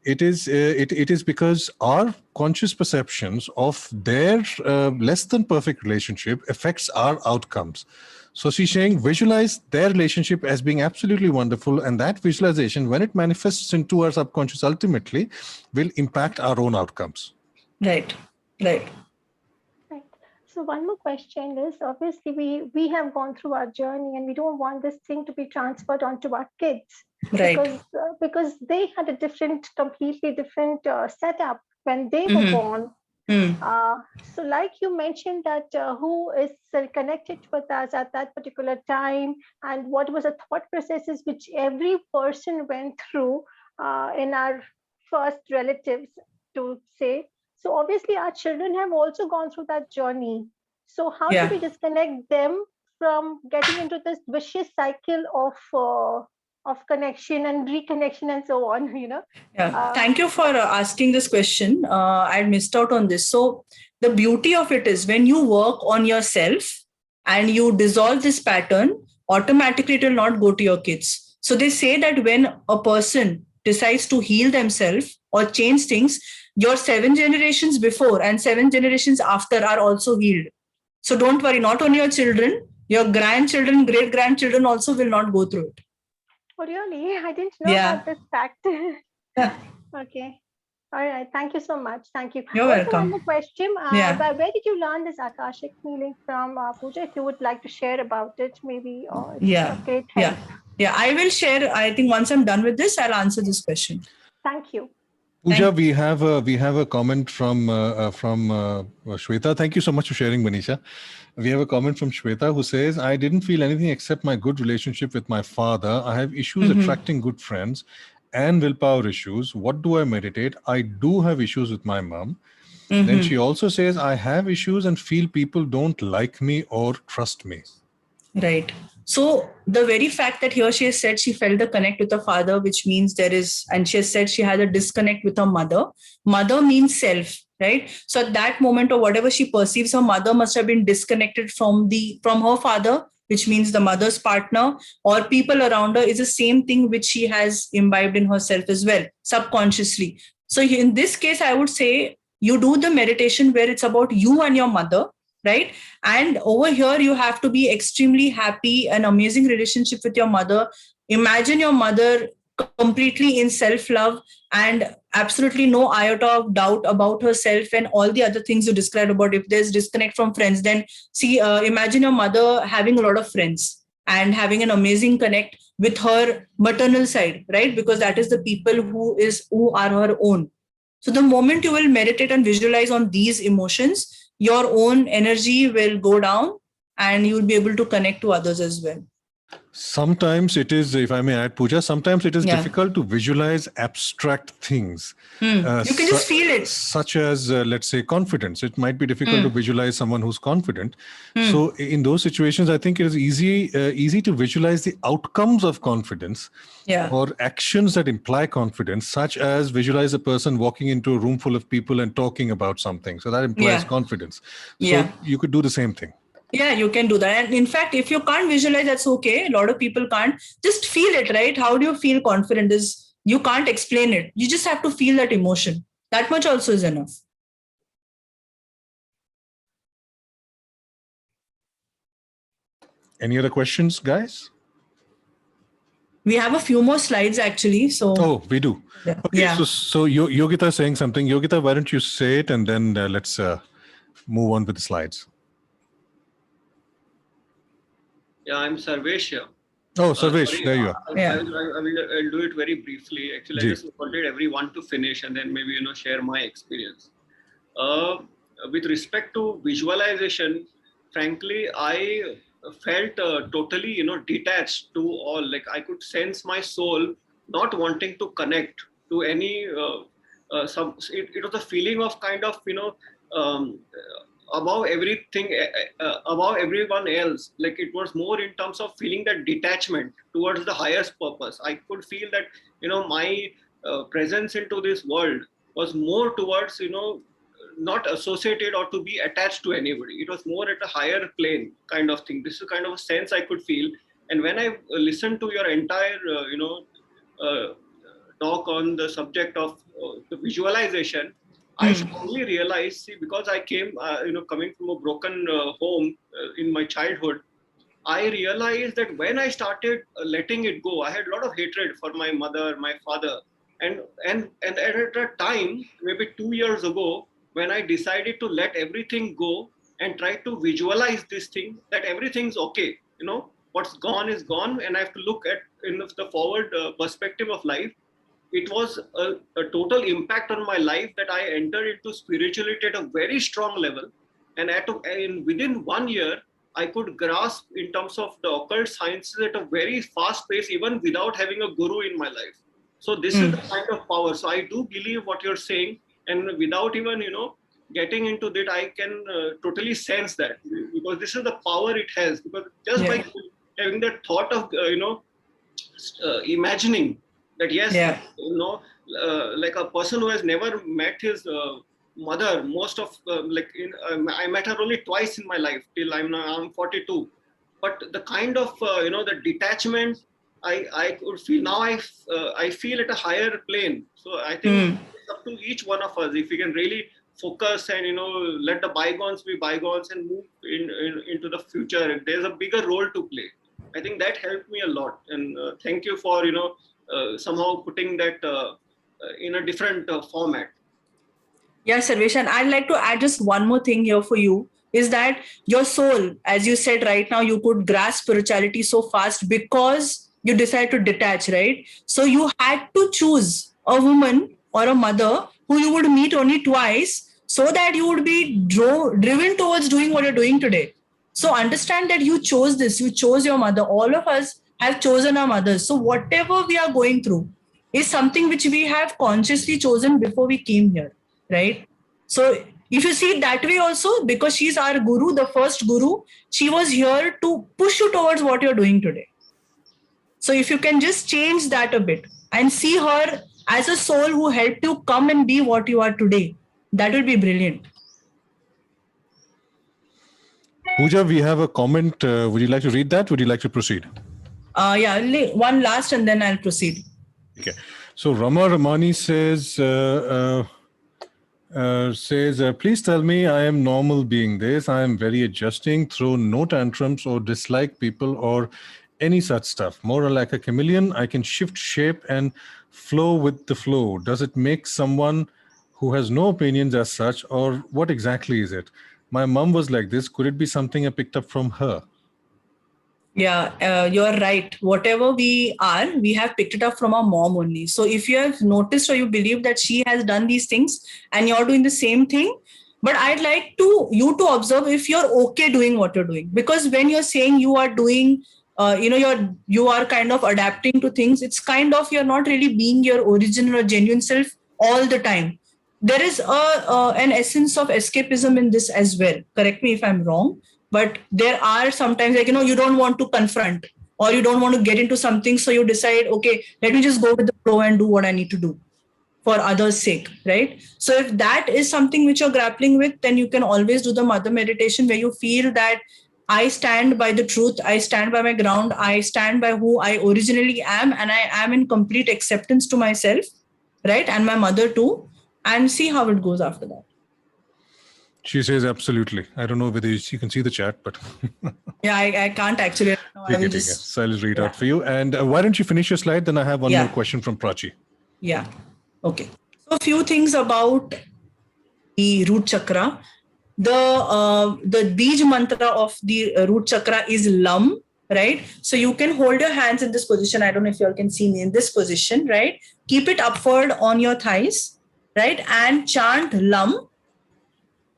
B: it is because our conscious perceptions of their less than perfect relationship affects our outcomes. So she's saying visualize their relationship as being absolutely wonderful, and that visualization, when it manifests into our subconscious, ultimately will impact our own outcomes.
A: Right.
K: So one more question is, obviously we have gone through our journey and we don't want this thing to be transferred onto our kids,
A: right?
K: Because they had a completely different setup when they were born. So like you mentioned that who is connected with us at that particular time, and what was the thought processes which every person went through in our first relatives, to say. So obviously our children have also gone through that journey. So how do we disconnect them from getting into this vicious cycle of connection and reconnection and so on,
A: Yeah, thank you for asking this question. I missed out on this. So the beauty of it is when you work on yourself and you dissolve this pattern, automatically it will not go to your kids. So they say that when a person decides to heal themselves or change things, your 7 generations before and 7 generations after are also healed. So don't worry, not only your children, your grandchildren, great-grandchildren also will not go through it.
K: Oh, really? I didn't know about this fact. Okay. All right. Thank you so much. Thank you.
A: You're
K: also,
A: welcome.
K: one more question. Where did you learn this Akashic healing from, Pooja? If you would like to share about it, maybe. Or
A: Yeah. I will share. I think once I'm done with this, I'll answer this question.
K: Thank you.
B: Pooja, we have a comment from Shweta. Thank you so much for sharing, Manisha. We have a comment from Shweta who says, I didn't feel anything except my good relationship with my father. I have issues attracting good friends and willpower issues. What do I meditate? I do have issues with my mom. Then she also says, I have issues and feel people don't like me or trust me.
A: Right. So the very fact that here she has said she felt the connect with her father, which means there is, and she has said she had a disconnect with her mother. Mother means self, right? So at that moment or whatever she perceives, her mother must have been disconnected from her father, which means the mother's partner or people around her is the same thing which she has imbibed in herself as well, subconsciously. So in this case, I would say you do the meditation where it's about you and your mother. right? And over here, you have to be extremely happy, an amazing relationship with your mother. Imagine your mother completely in self-love and absolutely no iota of doubt about herself and all the other things you described about if there's disconnect from friends, then see, imagine your mother having a lot of friends and having an amazing connect with her maternal side, right? Because that is the people who are her own. So the moment you will meditate and visualize on these emotions, your own energy will go down and you will be able to connect to others as well.
B: Sometimes it is, if I may add, Pooja, sometimes it is difficult to visualize abstract things.
A: You can just feel it.
B: Such as, let's say, confidence. It might be difficult to visualize someone who's confident. So in those situations, I think it is easy to visualize the outcomes of confidence or actions that imply confidence, such as visualize a person walking into a room full of people and talking about something. So that implies confidence. So you could do the same thing.
A: Yeah, you can do that. And in fact, if you can't visualize, that's okay. A lot of people can't. Just feel it, right? How do you feel confident is you can't explain it. You just have to feel that emotion. That much also is enough.
B: Any other questions, guys?
A: We have a few more slides actually. So
B: we do.
A: Yeah.
B: Okay, so Yogita is saying something. Yogita, why don't you say it and then let's move on with the slides.
D: Yeah, I'm Sarvesh here.
B: Oh, Sarvesh, there you are.
D: I'll do it very briefly. Actually, I just wanted everyone to finish and then maybe, share my experience. With respect to visualization, frankly, I felt totally, detached to all. Like I could sense my soul not wanting to connect to any, it was a feeling of kind of, above everything, above everyone else. Like it was more in terms of feeling that detachment towards the highest purpose. I could feel that, my presence into this world was more towards, not associated or to be attached to anybody. It was more at a higher plane kind of thing. This is kind of a sense I could feel. And when I listened to your entire, talk on the subject of the visualization, I strongly realized, because I came, coming from a broken home in my childhood, I realized that when I started letting it go, I had a lot of hatred for my mother, my father. And at a time, maybe 2 years ago, when I decided to let everything go and try to visualize this thing, that everything's okay, what's gone is gone, and I have to look at in the forward perspective of life. It was a total impact on my life that I entered into spirituality at a very strong level. And within 1 year, I could grasp in terms of the occult sciences at a very fast pace, even without having a guru in my life. So this is the kind of power. So I do believe what you're saying, and without even, getting into that, I can totally sense that, because this is the power it has. Because just by having that thought of, imagining, that yes, like a person who has never met his mother, most of I met her only twice in my life till I'm 42. But the kind of the detachment I could feel now, I feel at a higher plane. So I think it's up to each one of us if we can really focus and let the bygones be bygones and move into the future. There's a bigger role to play. I think that helped me a lot, and thank you for somehow putting that in a different format.
A: Yeah, Sarvesh, and I'd like to add just one more thing here for you, is that your soul, as you said right now, you could grasp spirituality so fast because you decided to detach, right? So you had to choose a woman or a mother who you would meet only twice so that you would be driven towards doing what you're doing today. So understand that you chose this, you chose your mother. All of us have chosen our mothers. So whatever we are going through is something which we have consciously chosen before we came here, right? So if you see it that way also, because she's our guru, the first guru, she was here to push you towards what you're doing today. So if you can just change that a bit and see her as a soul who helped you come and be what you are today, that will be brilliant.
B: Pooja, we have a comment. Would you like to read that? Would you like to proceed?
A: Yeah, one last and then I'll proceed.
B: Okay. So Rama Ramani says, Says, please tell me I am normal being this. I am very adjusting, throw no tantrums or dislike people or any such stuff. More like a chameleon, I can shift shape and flow with the flow. Does it make someone who has no opinions as such, or what exactly is it? My mom was like this. Could it be something I picked up from her?
A: Yeah, you're right. Whatever we are, we have picked it up from our mom only. So if you have noticed or you believe that she has done these things and you're doing the same thing, but I'd like you to observe if you're okay doing what you're doing. Because when you're saying you are doing, you are kind of adapting to things, it's kind of you're not really being your original or genuine self all the time. There is an essence of escapism in this as well. Correct me if I'm wrong. But there are sometimes you don't want to confront or you don't want to get into something. So you decide, okay, let me just go with the flow and do what I need to do for others' sake, right? So if that is something which you're grappling with, then you can always do the mother meditation where you feel that I stand by the truth, I stand by my ground, I stand by who I originally am, and I am in complete acceptance to myself, right? And my mother too, and see how it goes after that.
B: She says absolutely. I don't know whether you can see the chat, but
A: yeah, I can't actually. No, I will
B: just. So I'll read out for you. And why don't you finish your slide? Then I have one more question from Prachi.
A: Yeah. Okay. So a few things about the root chakra. The Bij mantra of the root chakra is Lam, right? So you can hold your hands in this position. I don't know if you all can see me in this position, right? Keep it upward on your thighs, right? And chant Lam.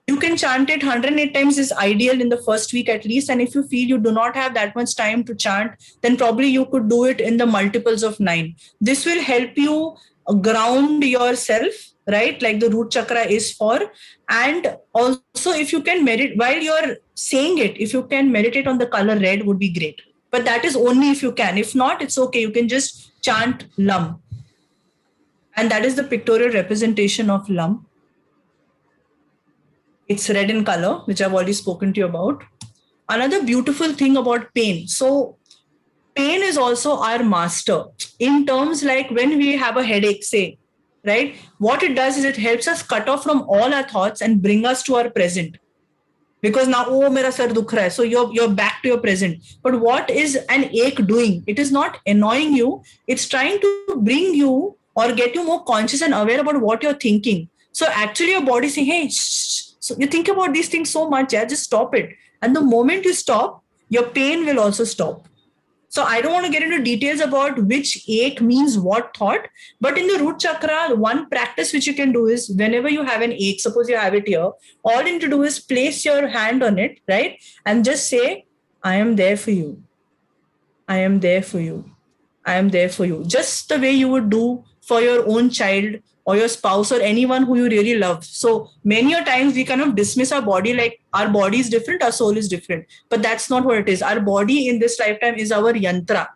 A: You can chant it 108 times is ideal in the first week at least. And if you feel you do not have that much time to chant, then probably you could do it in the multiples of 9. This will help you ground yourself, right? Like the root chakra is for. And also if you can meditate, while you're saying it, if you can meditate on the color red would be great. But that is only if you can. If not, it's okay. You can just chant Lam. And that is the pictorial representation of Lam. It's red in color, which I've already spoken to you about. Another beautiful thing about pain. So pain is also our master in terms like when we have a headache, say, right? What it does is it helps us cut off from all our thoughts and bring us to our present. Because now, oh, mera sar dukh raha hai. So you're back to your present. But what is an ache doing? It is not annoying you. It's trying to bring you or get you more conscious and aware about what you're thinking. So actually your body is saying, hey, shh. So you think about these things so much, just stop it. And the moment you stop, your pain will also stop. So I don't want to get into details about which ache means what thought, but in the root chakra, one practice which you can do is whenever you have an ache, suppose you have it here, all you need to do is place your hand on it, right? And just say, I am there for you. I am there for you. I am there for you. Just the way you would do for your own child or your spouse or anyone who you really love. So many a times we kind of dismiss our body like our body is different, our soul is different. But that's not what it is. Our body in this lifetime is our yantra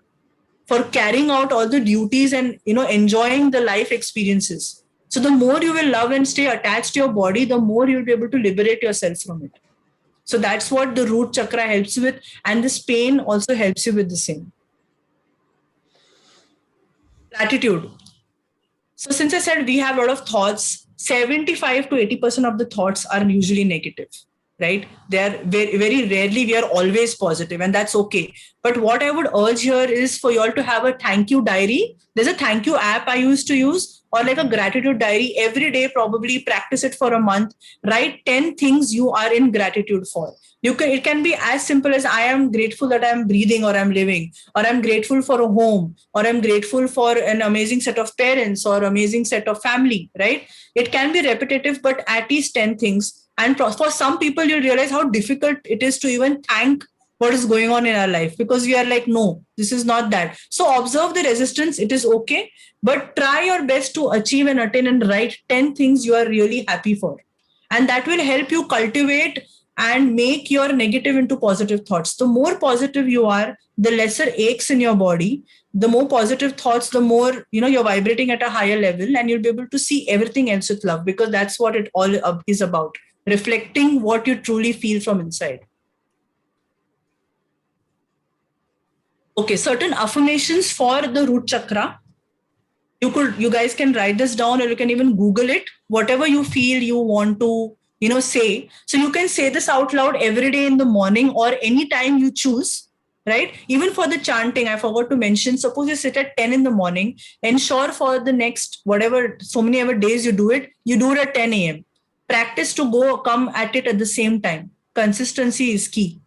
A: for carrying out all the duties and enjoying the life experiences. So the more you will love and stay attached to your body, the more you'll be able to liberate yourself from it. So that's what the root chakra helps with. And this pain also helps you with the same. Gratitude. So since I said we have a lot of thoughts, 75 to 80% of the thoughts are usually negative, right? They are very, very rarely, we are always positive, and that's okay. But what I would urge here is for you all to have a thank you diary. There's a thank you app I used to use, or like a gratitude diary every day, probably practice it for a month. Write 10 things you are in gratitude for. It can be as simple as I am grateful that I'm breathing or I'm living, or I'm grateful for a home, or I'm grateful for an amazing set of parents or amazing set of family, right? It can be repetitive, but at least 10 things. And for some people, you realize how difficult it is to even thank what is going on in our life, because we are like, no, this is not that. So observe the resistance. It is okay, but try your best to achieve and attain and write 10 things you are really happy for. And that will help you cultivate and make your negative into positive thoughts. The more positive you are, the lesser aches in your body. The more positive thoughts, the more, you're vibrating at a higher level, and you'll be able to see everything else with love, because that's what it all is about. Reflecting what you truly feel from inside. Okay, certain affirmations for the root chakra. You guys can write this down, or you can even Google it, whatever you feel you want to, say. So you can say this out loud every day in the morning or any time you choose, right? Even for the chanting, I forgot to mention, suppose you sit at 10 in the morning, ensure for the next, whatever, so many ever days you do it at 10 a.m. Practice to come at it at the same time. Consistency is key.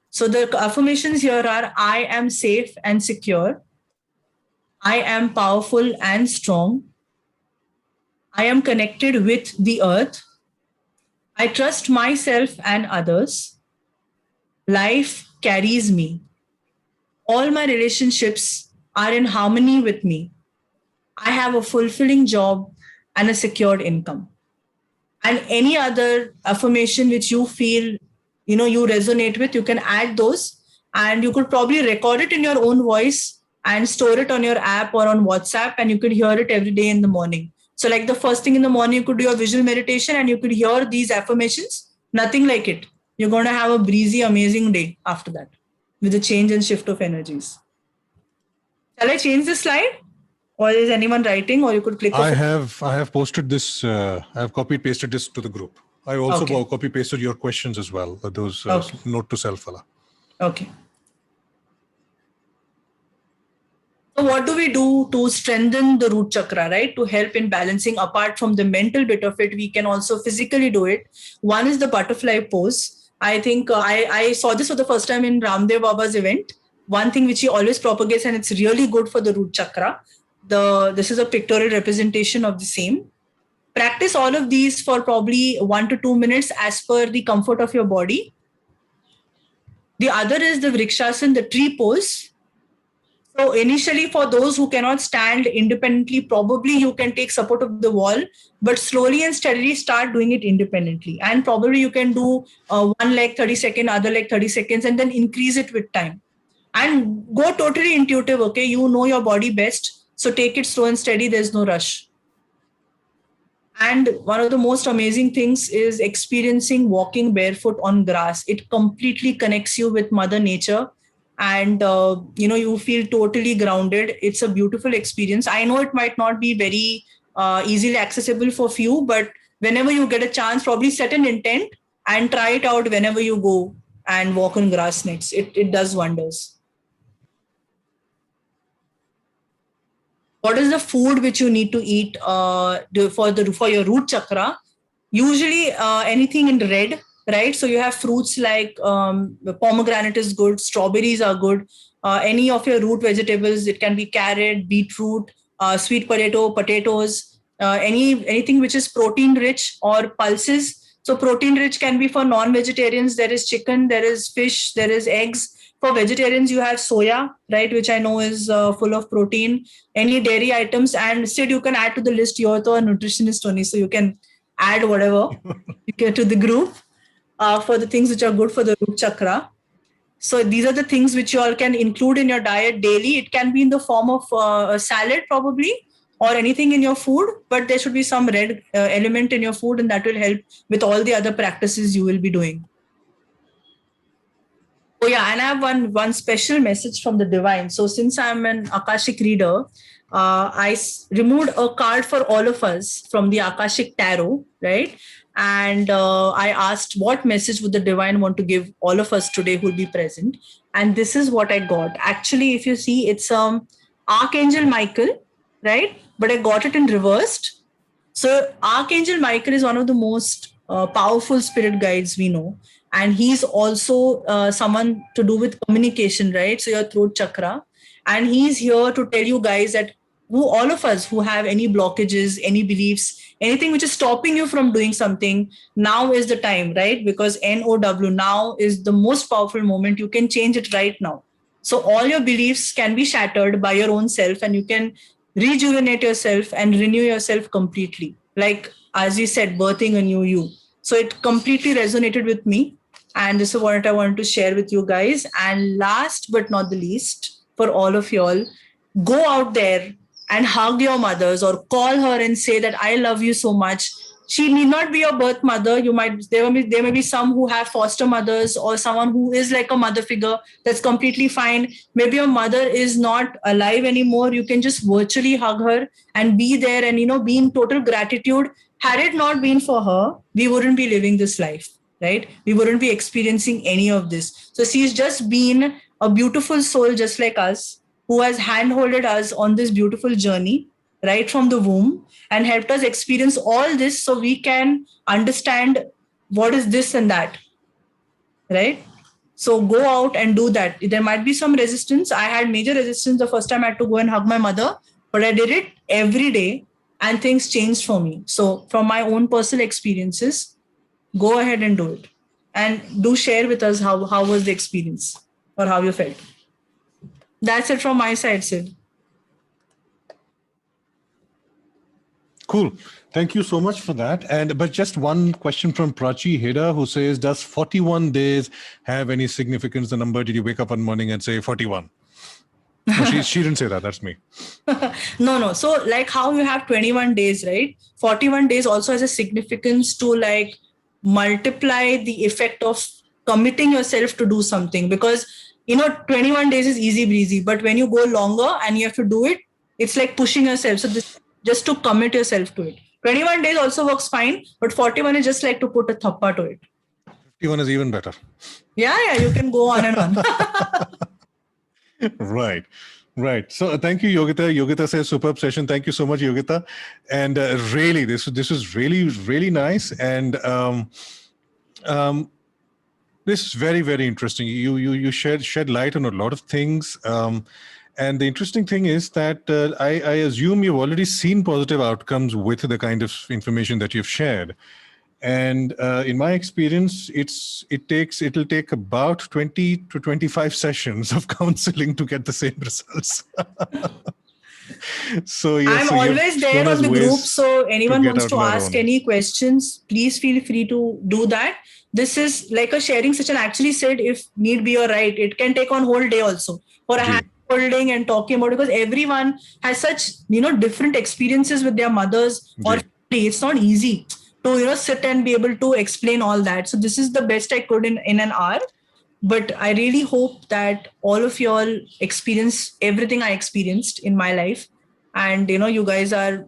A: So the affirmations here are: I am safe and secure. I am powerful and strong. I am connected with the earth. I trust myself and others. Life carries me. All my relationships are in harmony with me. I have a fulfilling job and a secured income. And any other affirmation which you feel, you resonate with, you can add those, and you could probably record it in your own voice and store it on your app or on WhatsApp, and you could hear it every day in the morning. So like the first thing in the morning, you could do a visual meditation and you could hear these affirmations. Nothing like it. You're going to have a breezy, amazing day after that with a change and shift of energies. Shall I change the slide? Or is anyone writing, or you could click?
B: I have posted this. I have copied pasted this to the group. I also copy pasted your questions as well. Those note to self.
A: Okay. So what do we do to strengthen the root chakra, right? To help in balancing. Apart from the mental bit of it, we can also physically do it. One is the butterfly pose. I think I saw this for the first time in Ramdev Baba's event. One thing which he always propagates, and it's really good for the root chakra. This is a pictorial representation of the same. Practice all of these for probably 1 to 2 minutes as per the comfort of your body. The other is the Vrikshasana, the tree pose. So initially, for those who cannot stand independently, probably you can take support of the wall, but slowly and steadily start doing it independently. And probably you can do one leg 30 seconds, other leg 30 seconds, and then increase it with time. And go totally intuitive, okay? You know your body best. So take it slow and steady. There's no rush. And one of the most amazing things is experiencing walking barefoot on grass. It completely connects you with Mother Nature. And, you feel totally grounded. It's a beautiful experience. I know it might not be very easily accessible for few, but whenever you get a chance, probably set an intent and try it out whenever you go and walk on grass next. It does wonders. What is the food which you need to eat for your root chakra? Usually anything in red, right? So you have fruits like pomegranate is good, strawberries are good. Any of your root vegetables, it can be carrot, beetroot, sweet potato, potatoes, anything which is protein rich or pulses. So protein rich can be for non-vegetarians. There is chicken, there is fish, there is eggs. For vegetarians, you have soya, right, which I know is full of protein. Any dairy items, and still you can add to the list. You're a nutritionist, Tony, so you can add whatever you get to the group for the things which are good for the root chakra. So these are the things which you all can include in your diet daily. It can be in the form of a salad probably, or anything in your food, but there should be some red element in your food, and that will help with all the other practices you will be doing. Oh yeah, and I have one special message from the divine. So since I'm an Akashic reader, I removed a card for all of us from the Akashic Tarot, right? And I asked what message would the divine want to give all of us today who will be present. And this is what I got. Actually, if you see, it's Archangel Michael, right? But I got it in reversed. So Archangel Michael is one of the most powerful spirit guides we know. And he's also someone to do with communication, right? So your throat chakra. And he's here to tell you guys that all of us who have any blockages, any beliefs, anything which is stopping you from doing something, now is the time, right? Because NOW, now is the most powerful moment. You can change it right now. So all your beliefs can be shattered by your own self, and you can rejuvenate yourself and renew yourself completely. Like, as you said, birthing a new you. So it completely resonated with me. And this is what I wanted to share with you guys. And last but not the least, for all of y'all, go out there and hug your mothers or call her and say that I love you so much. she need not be your birth mother. There may be some who have foster mothers, or someone who is like a mother figure. That's completely fine. Maybe your mother is not alive anymore. You can just virtually hug her and be there, and be in total gratitude. Had it not been for her, we wouldn't be living this life, right? We wouldn't be experiencing any of this. So she's just been a beautiful soul just like us, who has handholded us on this beautiful journey right from the womb and helped us experience all this so we can understand what is this and that, right? So go out and do that. There might be some resistance. I had major resistance the first time I had to go and hug my mother, but I did it every day and things changed for me. So from my own personal experiences, go ahead and do it. And do share with us how was the experience or how you felt. That's it from my side, Sid.
B: Cool. Thank you so much for that. But just one question from Prachi Heda, who says, does 41 days have any significance? The number, did you wake up one morning and say 41? No, she didn't say that. That's me.
A: No. So like how you have 21 days, right? 41 days also has a significance to like multiply the effect of committing yourself to do something, because 21 days is easy breezy, but when you go longer and you have to do it, it's like pushing yourself. So this just to commit yourself to it. 21 days also works fine, but 41 is just like to put a thappa to it.
B: 51 is even better.
A: Yeah, you can go on and on.
B: Right. So thank you, Yogita. Yogita says superb session. Thank you so much, Yogita. And really, this is really, really nice. And this is very, very interesting. You shed light on a lot of things. And the interesting thing is that I assume you've already seen positive outcomes with the kind of information that you've shared. And in my experience, it'll take about 20 to 25 sessions of counseling to get the same results. So yes,
A: I'm always there on the group. So anyone wants to ask any questions, please feel free to do that. This is like a sharing session. Actually said, if need be, you're right. It can take on whole day also for a hand holding and talking about, because everyone has such different experiences with their mothers or family. It's not easy to sit and be able to explain all that. So this is the best I could in an hour. But I really hope that all of you all experience everything I experienced in my life, and you guys are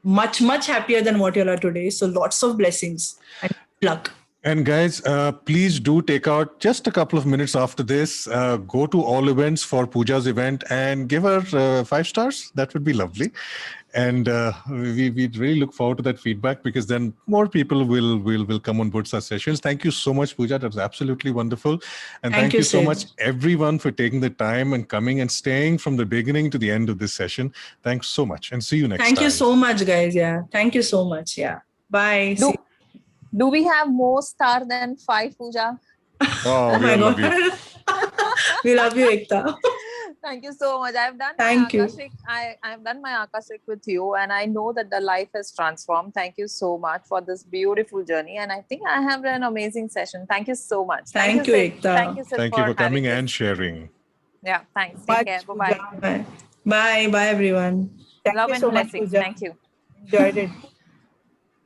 A: much, much happier than what you all are today. So lots of blessings and luck.
B: And guys, please do take out just a couple of minutes after this. Go to All Events for Pooja's event and give her 5 stars. That would be lovely. And we really look forward to that feedback, because then more people will come on board such sessions. Thank you so much, Pooja. That was absolutely wonderful. And thank you so much, everyone, for taking the time and coming and staying from the beginning to the end of this session. Thanks so much, and see you next time.
A: Thank you so much, guys. Yeah. Thank you so much. Yeah. Bye.
G: Do we have more star than 5, Pooja?
B: Oh, we love you.
A: We love you, Ekta.
G: Thank you so much. I've done my Akashic with you, and I know that the life has transformed. Thank you so much for this beautiful journey, and I think I have an amazing session. Thank you so much.
A: Thank you, Ekta.
G: Thank you, Sid,
B: Thank you for coming and sharing.
G: Yeah, thanks. Take care. Bye-bye.
A: Bye, everyone.
G: Love and blessings. Thank you.
C: Enjoyed it.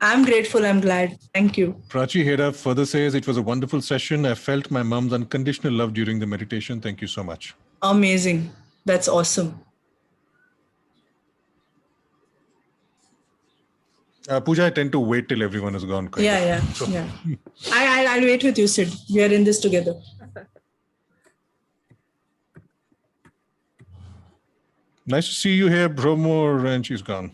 A: I'm grateful. I'm glad. Thank you.
B: Prachi Heda further says, it was a wonderful session. I felt my mom's unconditional love during the meditation. Thank you so much.
A: Amazing. That's awesome.
B: Pooja, I tend to wait till everyone has gone.
A: Yeah. I'll wait with you, Sid. We are in this together.
B: Nice to see you here, Bromo, and she's gone.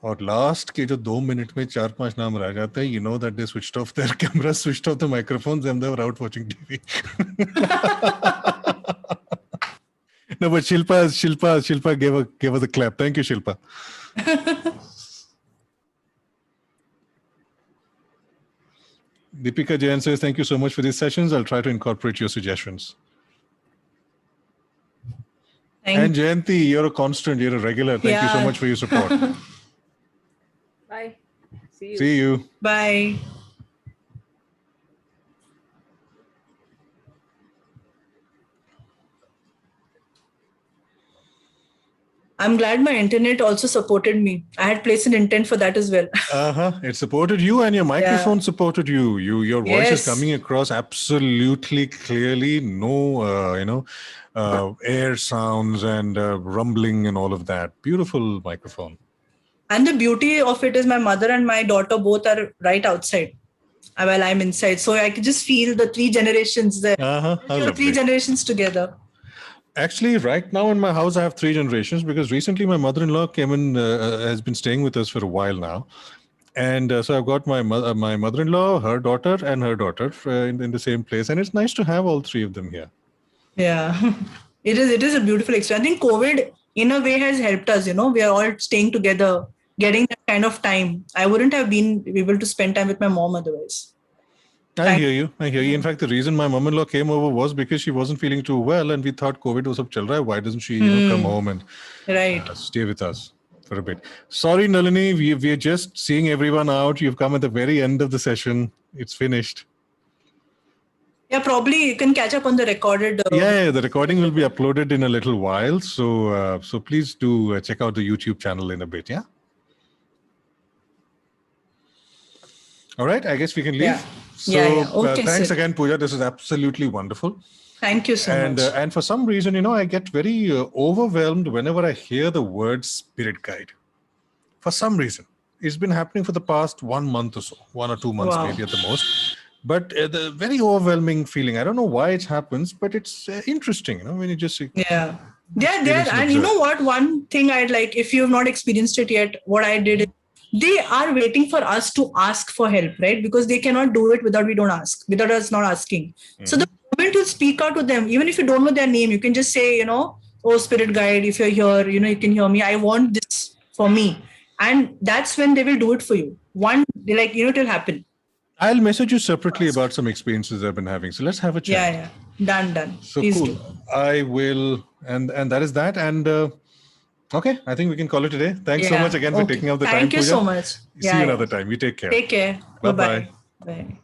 B: और last के जो 2 minute में 4-5 नाम रह जाते हैं, you know that they switched off their cameras, switched off the microphones, and they were out watching TV. No, but Shilpa gave us a clap. Thank you, Shilpa. Deepika Jain says, thank you so much for these sessions. I'll try to incorporate your suggestions. And Jayanti, you're a constant, you're a regular. Thank you so much for your support.
F: Bye.
B: See you.
A: Bye. I'm glad my internet also supported me. I had placed an intent for that as well.
B: It supported you, and your microphone supported you. Your voice is coming across absolutely clearly. No, air sounds and rumbling and all of that. Beautiful microphone.
A: And the beauty of it is my mother and my daughter both are right outside while I'm inside. So I could just feel the 3 generations there. 3 generations together.
B: Actually, right now in my house, I have 3 generations because recently my mother-in-law came in, has been staying with us for a while now. And so I've got my mother-in-law, her daughter, and her daughter in the same place. And it's nice to have all 3 of them here.
A: Yeah, it is a beautiful experience. I think COVID, in a way, has helped us. We are all staying together, getting that kind of time. I wouldn't have been able to spend time with my mom otherwise.
B: I hear you. In fact, the reason my mom-in-law came over was because she wasn't feeling too well, and we thought COVID was up chal raha hai. Why doesn't she come home and stay with us for a bit? Sorry, Nalini, we are just seeing everyone out. You've come at the very end of the session. It's finished.
A: Yeah, probably you can catch up on the recorded.
B: Yeah, the recording will be uploaded in a little while. So please do check out the YouTube channel in a bit. Yeah. All right. I guess we can leave.
A: Yeah.
B: So
A: Okay,
B: thanks again, Pooja. This is absolutely wonderful.
A: Thank you so much.
B: And for some reason, I get very overwhelmed whenever I hear the word spirit guide. For some reason, it's been happening for the past 1 month or so, 1 or 2 months, maybe at the most. But the very overwhelming feeling, I don't know why it happens, but it's interesting, when you just see.
A: Yeah. And you know what? One thing I'd like, if you have not experienced it yet, what I did is they are waiting for us to ask for help, right? Because they cannot do it without us not asking. Mm-hmm. So the moment you speak out to them, even if you don't know their name, you can just say, oh, spirit guide, if you're here, you can hear me. I want this for me. And that's when they will do it for you. It will happen.
B: I'll message you separately about some experiences I've been having. So let's have a chat.
A: Yeah. Done.
B: So
A: Please
B: cool.
A: do.
B: I will. And that is that. And okay, I think we can call it today. Thanks so much again for taking out the time.
A: Thank you
B: Pooja.
A: so much.
B: See you another time. You take care.
A: Take care.
B: Bye-bye.
A: Bye.